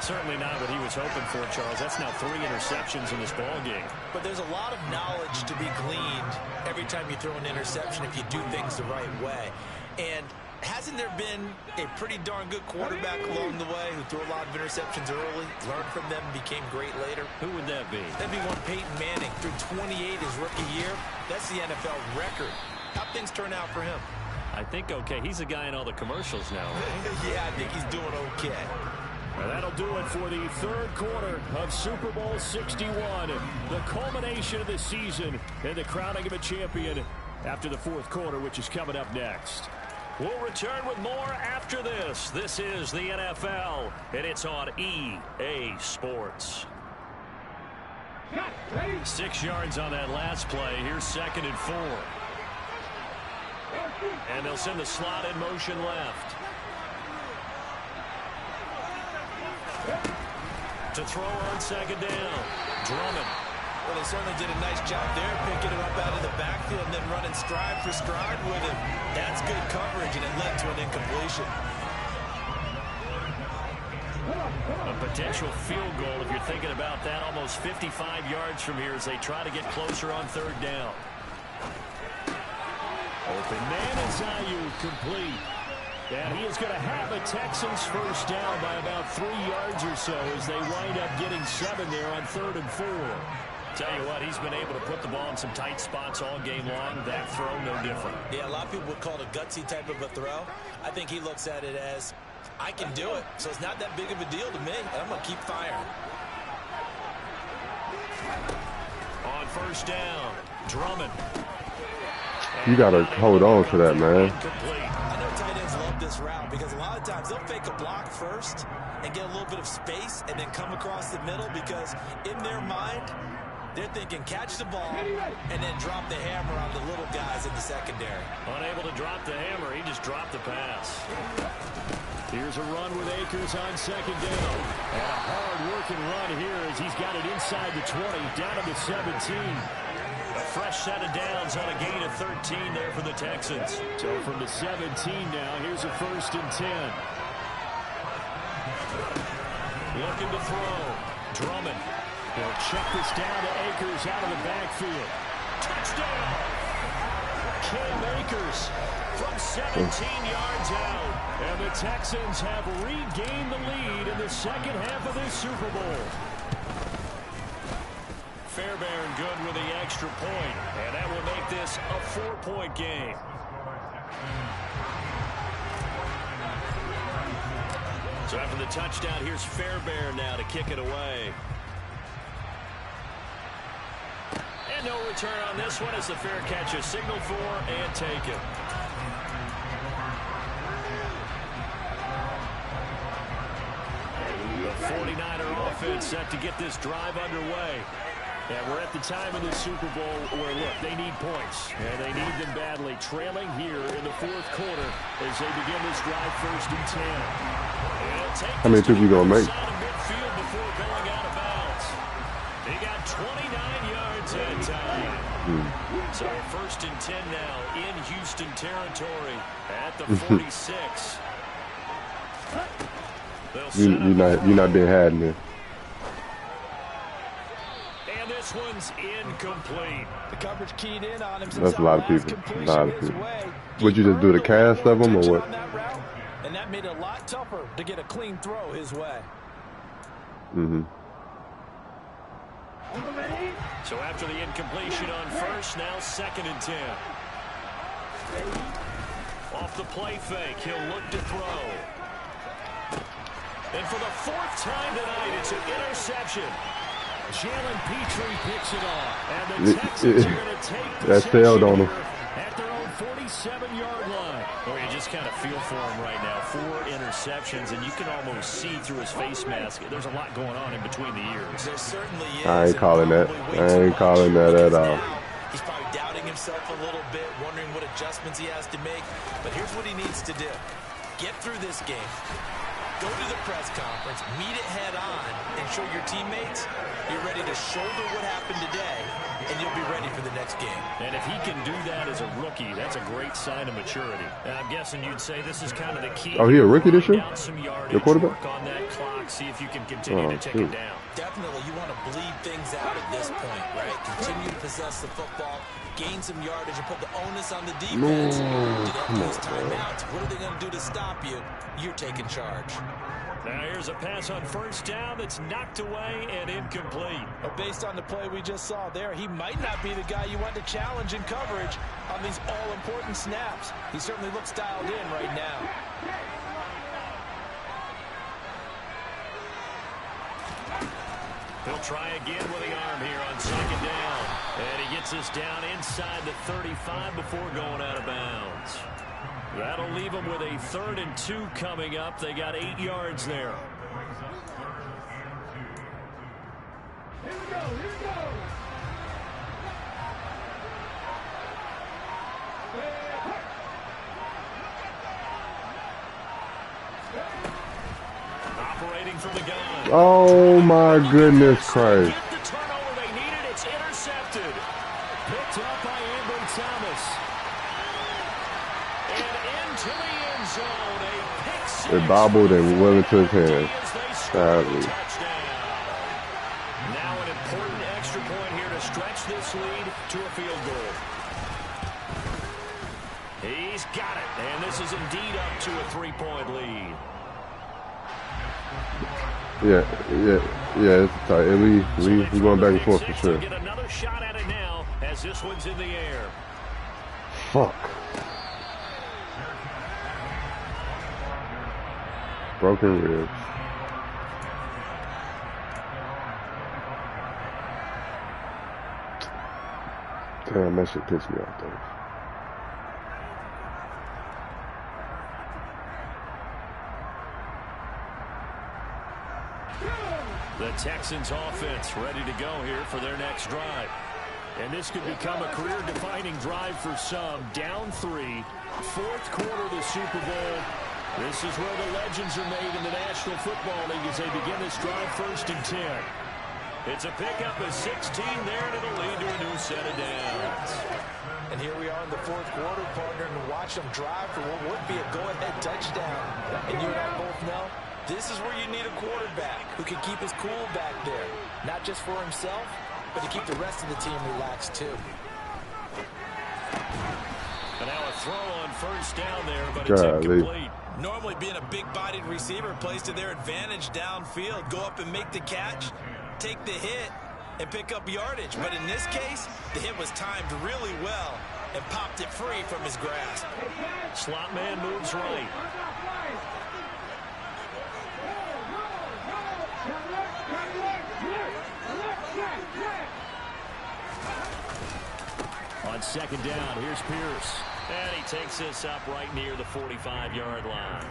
Certainly not what he was hoping for, Charles. That's now 3 interceptions in this ballgame. But there's a lot of knowledge to be gleaned every time you throw an interception if you do things the right way. And hasn't there been a pretty darn good quarterback along the way who threw a lot of interceptions early, learned from them, became great later? Who would that be? That'd be one Peyton Manning. Threw 28 his rookie year. That's the NFL record. How'd things turn out for him? I think okay. He's a guy in all the commercials now, right? Yeah, I think he's doing okay. And that'll do it for the 3rd quarter of Super Bowl 61. The culmination of the season and the crowning of a champion after the 4th quarter, which is coming up next. We'll return with more after this. This is the NFL, and it's on EA Sports. 6 yards on that last play. Here's 2nd and 4. And they'll send the slot in motion left. To throw on 2nd down. Drummond. Well, they certainly did a nice job there, picking him up out of the backfield and then running stride for stride with him. That's good coverage, and it led to an incompletion. A potential field goal, if you're thinking about that, almost 55 yards from here as they try to get closer on 3rd down. Open man is Ayuk, complete. And he is going to have a Texans first down by about 3 yards or so as they wind up getting 7 there on 3rd and 4. Tell you what, he's been able to put the ball in some tight spots all game long. That throw, no different. Yeah, a lot of people would call it a gutsy type of a throw. I think he looks at it as, I can do it, so it's not that big of a deal to me. I'm going to keep firing. On first down, Drummond. You gotta hold on to that, man. I know tight ends love this route because a lot of times they'll fake a block first and get a little bit of space and then come across the middle because in their mind, they're thinking catch the ball and then drop the hammer on the little guys in the secondary. Unable to drop the hammer, he just dropped the pass. Here's a run with Akers on second down. And a hard-working run here as he's got it inside the 20, down to the 17. A fresh set of downs on a gain of 13 there for the Texans. So from the 17 now, here's a 1st and 10. Looking to throw. Drummond. He'll check this down to Akers out of the backfield. Touchdown! Cam Akers from 17 yards out. And the Texans have regained the lead in the second half of this Super Bowl. Fairbairn good with the extra point, and that will make this a 4-point game. So after the touchdown, here's Fairbairn now to kick it away. And no return on this one as the fair catch is signaled for and taken. The 49er offense set to get this drive underway. And we're at the time in the Super Bowl where, look, they need points. And they need them badly. Trailing here in the 4th quarter as they begin this drive 1st and 10. How many people you gonna make? Midfield before going out of bounds. They got 29 yards at time. So 1st and 10 now in Houston territory at the 46. You're not being had in there. And this one's incomplete. The coverage keyed in on him. That's a lot of people. A lot of people. Would you just do the cast of them or what? And that made it a lot tougher to get a clean throw his way. So after the incompletion on 1st, now 2nd and 10. Off the play fake, he'll look to throw. And for the 4th time tonight, it's an interception. Jalen Petrie picks it off. And the Texans are going to take possession on him at their own 47-yard line. Well, you just kind of feel for him right now. 4 interceptions, and you can almost see through his face mask. There's a lot going on in between the ears. There certainly is. I ain't calling that. I ain't calling that at all. He's probably doubting himself a little bit, wondering what adjustments he has to make. But here's what he needs to do. Get through this game. Go to the press conference, meet it head on, and show your teammates you're ready to shoulder what happened today, and you'll be ready for the next game. And if he can do that as a rookie, that's a great sign of maturity. And I'm guessing you'd say this is kind of the key. Oh, he a rookie this year? The quarterback? Work on that clock, see if you can continue to take it down. Definitely, you want to bleed things out at this point, right? Continue to possess the football, gain some yardage, and put the onus on the defense. Do they use timeouts? What are they going to do to stop you? You're taking charge. Now here's a pass on 1st down that's knocked away and incomplete. But based on the play we just saw there, he might not be the guy you want to challenge in coverage on these all-important snaps. He certainly looks dialed in right now. He'll try again with the arm here on 2nd down. And he gets this down inside the 35 before going out of bounds. That'll leave them with a 3rd and 2 coming up. They got 8 yards there. Here we go, here we go. Operating from the gun. Oh my goodness Christ. Get the turnover they needed. It's intercepted. Picked up by Amber Thomas. And into the end zone. A pick six. It bobbled and went into his hand. Sadly. Now an important extra point here to stretch this lead to a field goal. He's got it. And this is indeed up to a 3-point lead. Yeah, it's tight. We going back and forth for sure. Get another shot at it now as this one's in the air. Fuck. Broken ribs. Damn, that shit pissed me off though. The Texans offense ready to go here for their next drive. And this could become a career-defining drive for some. Down 3, fourth quarter of the Super Bowl. This is where the legends are made in the National Football League as they begin this drive 1st and 10. It's a pickup of 16 there, and it'll lead to a new set of downs. And here we are in the fourth quarter, partner, and watch them drive for what would be a go-ahead touchdown. And you and I both know this is where you need a quarterback who can keep his cool back there, not just for himself, but to keep the rest of the team relaxed too. And now a throw on 1st down there, but it's incomplete. Normally being a big-bodied receiver plays to their advantage downfield. Go up and make the catch, take the hit, and pick up yardage. But in this case, the hit was timed really well and popped it free from his grasp. Slot man moves right. On 2nd down, here's Pierce. And he takes this up right near the 45-yard line.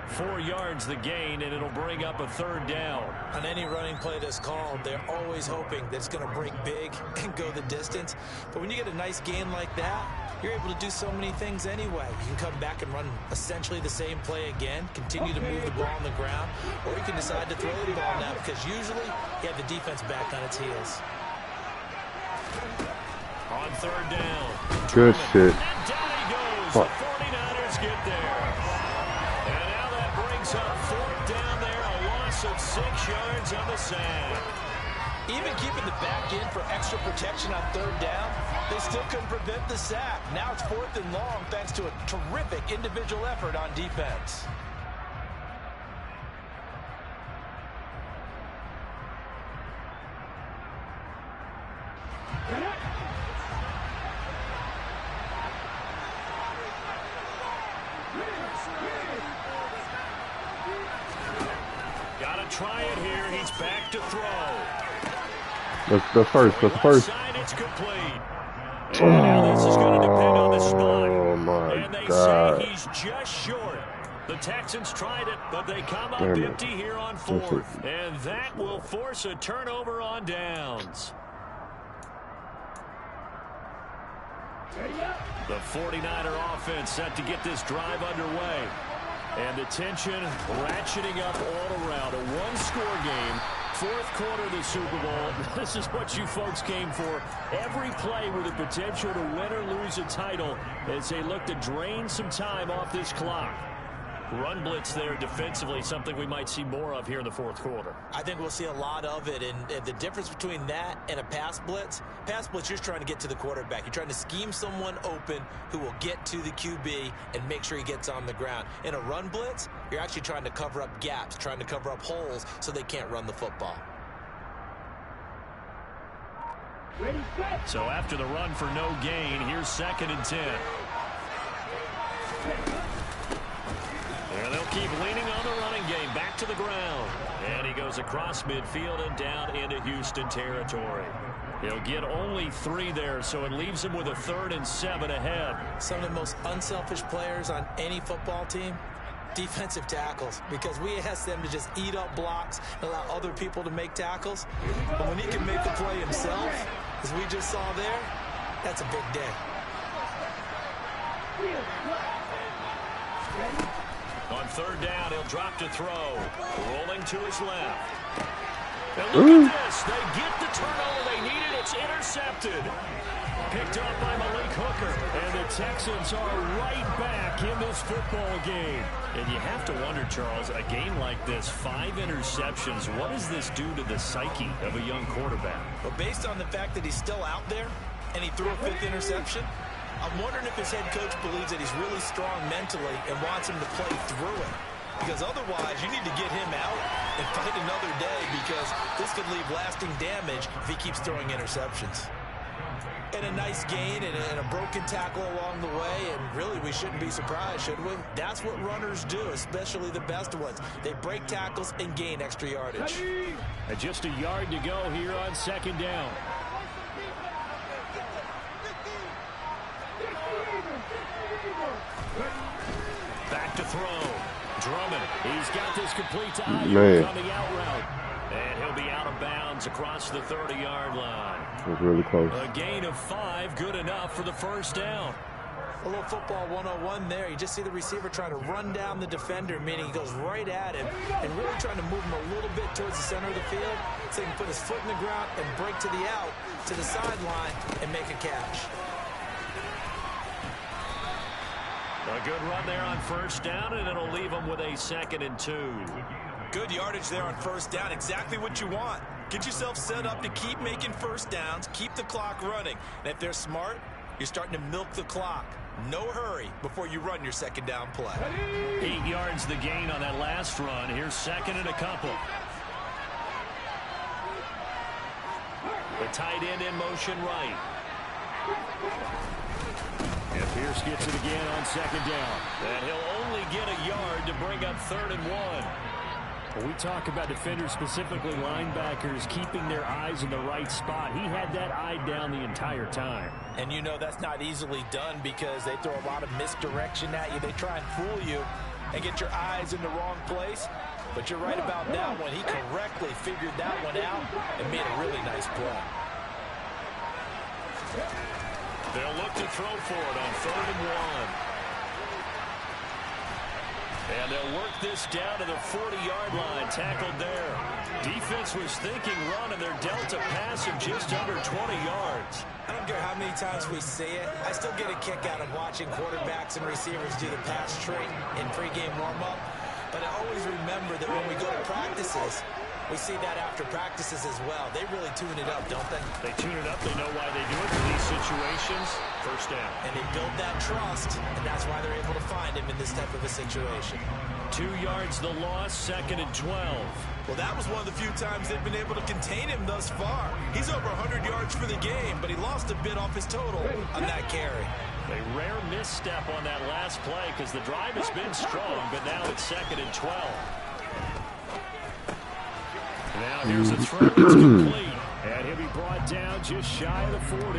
4 yards the gain, and it'll bring up a 3rd down. On any running play that's called, they're always hoping that it's going to break big and go the distance. But when you get a nice gain like that, you're able to do so many things anyway. You can come back and run essentially the same play again, continue to move the ball on the ground, or you can decide to throw the ball now because usually you have the defense back on its heels. On 3rd down. Good shit. And down he goes. The 49ers get there. And now that brings up 4th down there. A loss of 6 yards on the sack. Even keeping the back in for extra protection on 3rd down, they still couldn't prevent the sack. Now it's 4th and long thanks to a terrific individual effort on defense. Try it here. He's back to throw. That's first. That's first. It's complete. And now this is going to depend on the snide. Oh my and they God. say he's just short. The Texans tried it, but they come up empty here on 4th. And that will force a turnover on downs. The 49er offense set to get this drive underway. And the tension ratcheting up all around. A one-score game, 4th quarter of the Super Bowl. This is what you folks came for. Every play with the potential to win or lose a title as they look to drain some time off this clock. Run blitz there defensively, something we might see more of here in the 4th quarter. I think we'll see a lot of it, and the difference between that and a pass blitz, you're just trying to get to the quarterback. You're trying to scheme someone open who will get to the QB and make sure he gets on the ground. In a run blitz, you're actually trying to cover up gaps, trying to cover up holes so they can't run the football. So after the run for no gain, here's 2nd and 10. And they'll keep leaning on the running game. Back to the ground. And he goes across midfield and down into Houston territory. He'll get only 3 there, so it leaves him with a 3rd and 7 ahead. Some of the most unselfish players on any football team, defensive tackles, because we ask them to just eat up blocks and allow other people to make tackles. But when he can make the play himself, as we just saw there, that's a big day. On 3rd down, he'll drop to throw. Rolling to his left. And look at this. They get the turnover they needed. It's intercepted. Picked up by Malik Hooker. And the Texans are right back in this football game. And you have to wonder, Charles, a game like this, 5 interceptions, what does this do to the psyche of a young quarterback? But based on the fact that he's still out there and he threw a 5th interception, I'm wondering if his head coach believes that he's really strong mentally and wants him to play through it. Because otherwise, you need to get him out and fight another day because this could leave lasting damage if he keeps throwing interceptions. And a nice gain and a broken tackle along the way, and really we shouldn't be surprised, should we? That's what runners do, especially the best ones. They break tackles and gain extra yardage. And just a yard to go here on 2nd down. Back to throw. Drummond. He's got this complete to Ayuk on the out route. runs across the 30-yard line. It was really close. A gain of 5, good enough for the first down. A little football 101 there. You just see the receiver trying to run down the defender, meaning he goes right at him and really trying to move him a little bit towards the center of the field so he can put his foot in the ground and break to the out, to the sideline, and make a catch. A good run there on first down, and it'll leave him with a 2nd and 2. Good yardage there on first down. Exactly what you want. Get yourself set up to keep making first downs, keep the clock running. And if they're smart, you're starting to milk the clock. No hurry before you run your 2nd down play. 8 yards the gain on that last run. Here's 2nd and a couple. The tight end in motion right. And Pierce gets it again on 2nd down. And he'll only get a yard to bring up 3rd and 1. When we talk about defenders, specifically linebackers, keeping their eyes in the right spot, he had that eye down the entire time. And you know that's not easily done because they throw a lot of misdirection at you. They try and fool you and get your eyes in the wrong place. But you're right about that one. He correctly figured that one out and made a really nice play. They'll look to throw for it on 3rd and 1. And they'll work this down to the 40-yard line, tackled there. Defense was thinking run, and they're dealt a pass of just under 20 yards. I don't care how many times we see it. I still get a kick out of watching quarterbacks and receivers do the pass trick in pregame warm-up. But I always remember that when we go to practices, we see that after practices as well. They really tune it up, don't they? They tune it up. They know why they do it for these situations. First down. And they build that trust, and that's why they're able to find him in this type of a situation. 2 yards the loss, 2nd and 12. Well, that was one of the few times they've been able to contain him thus far. He's over 100 yards for the game, but he lost a bit off his total on that carry. A rare misstep on that last play because the drive has been strong, but now it's 2nd and 12. Now here's a throw. It's complete. And he'll be brought down just shy of the 40.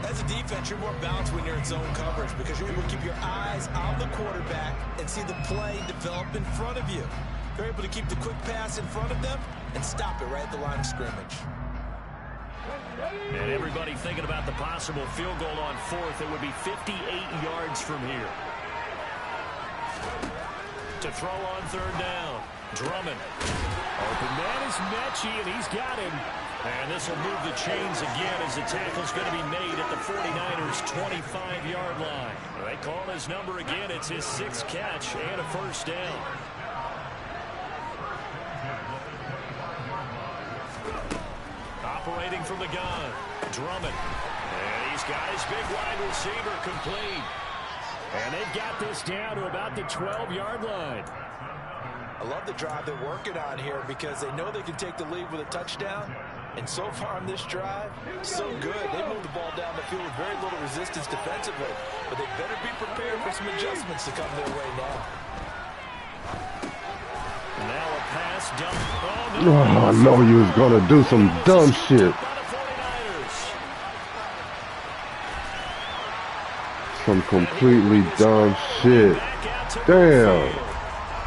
As a defense, you're more balanced when you're in zone coverage because you're able to keep your eyes on the quarterback and see the play develop in front of you. You're able to keep the quick pass in front of them and stop it right at the line of scrimmage. And everybody thinking about the possible field goal on 4th. It would be 58 yards from here. To throw on 3rd down. Drummond. Open man is Mechie, and he's got him. And this will move the chains again as the tackle's going to be made at the 49ers' 25-yard line. They call his number again. It's his 6th catch and a first down. Operating from the gun, Drummond. And he's got his big wide receiver complete. And they've got this down to about the 12-yard line. I love the drive they're working on here because they know they can take the lead with a touchdown. And so far on this drive, so good. They moved the ball down the field with very little resistance defensively. But they better be prepared for some adjustments to come their way now. Now a pass dump. Oh, I know you was going to do some dumb shit. Some completely dumb shit. Damn.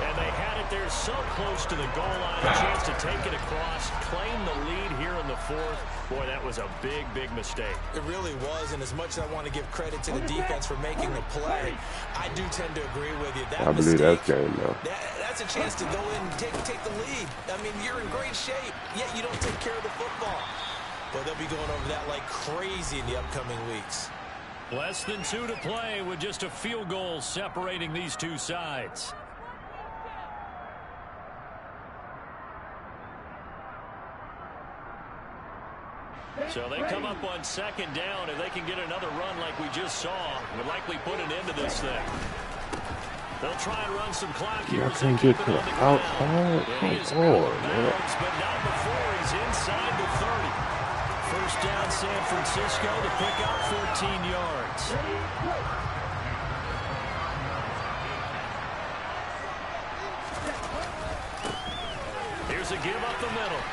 And they had it there so close to the goal line. A chance to take it across, claim the lead here in the 4th. Boy, that was a big, big mistake. It really was, and as much as I want to give credit to the defense for making the play, I do tend to agree with you. That I believe that's game, though. That's a chance to go in and take the lead. I mean, you're in great shape, yet you don't take care of the football. But they'll be going over that like crazy in the upcoming weeks. Less than 2 to play with just a field goal separating these two sides. So they come up on 2nd down. If they can get another run like we just saw, would likely put an end to this thing. They'll try and run some clock here. I can't get to the outside. Come on, man. But not before he's inside the 30. First down, San Francisco to pick up 14 yards. Here's a give up the middle.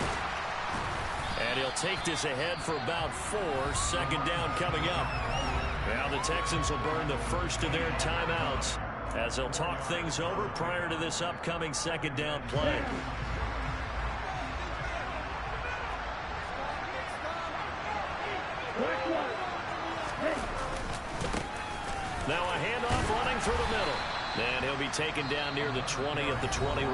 And he'll take this ahead for about 4. 2nd down coming up. Now the Texans will burn the first of their timeouts as they'll talk things over prior to this upcoming 2nd down play. Now a handoff running through the middle. And he'll be taken down near the 20 at the 21.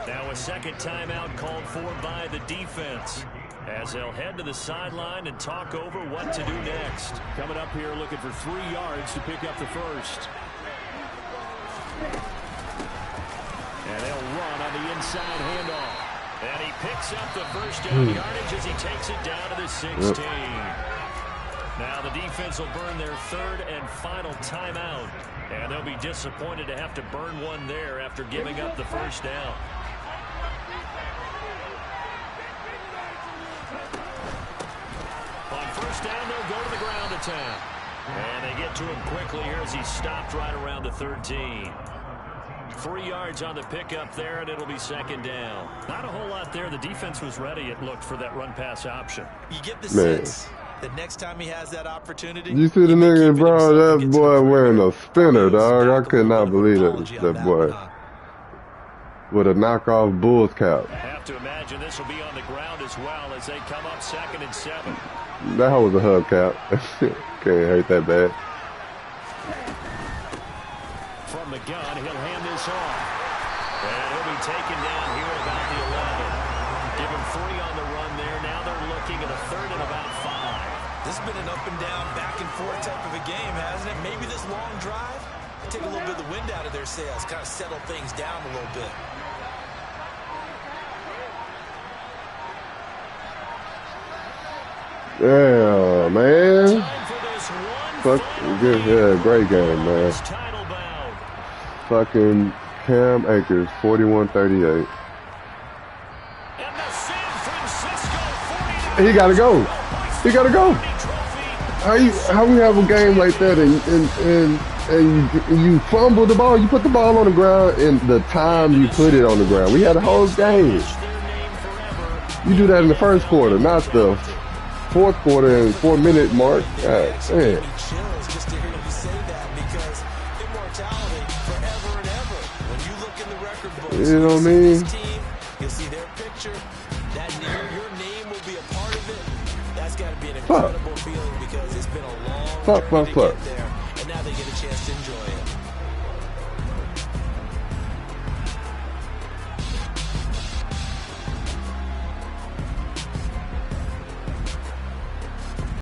Now a second timeout called for by the defense, as they'll head to the sideline and talk over what to do next. Coming up here looking for 3 yards to pick up the first. And they'll run on the inside handoff. And he picks up the first down yardage as he takes it down to the 16. Now the defense will burn their 3rd and final timeout. And they'll be disappointed to have to burn one there after giving up the first down. On first down, they'll go to the ground attack. And they get to him quickly here as he stopped right around the 13. 3 yards on the pickup there, and it'll be second down. Not a whole lot there. The defense was ready, it looked, for that run-pass option. You get the sense that next time he has that opportunity. You see the nigga, bro? That boy wearing a spinner, dog. I could not believe it. That boy with a knockoff Bulls cap. I have to imagine this will be on the ground as well as they come up 2nd and 7. That was a hubcap. Can't hurt that bad. From the gun, he'll hand this off. And he'll be taken down here about the 11. Give him 3 on the run there. Now they're looking at a 3rd and about 5. This has been an up and down, back and forth type of a game, hasn't it? Maybe this long drive, take a little bit of the wind out of their sails, kind of settle things down a little bit. Yeah, man. Fuck, good, yeah, great game, man. Fucking Cam Akers, 41-38. He gotta go. He gotta go. How we have a game like that and you fumble the ball, you put the ball on the ground, and the time you put it on the ground. We had a whole game. You do that in the first quarter, not the fourth quarter and 4-minute mark. God damn. Just to hear you say that, because immortality forever and ever. When you look in the record books, you know what I mean? this team, you'll see their picture. Your name will be a part of it. That's got to be an incredible feeling, because it's been a long journey to get there.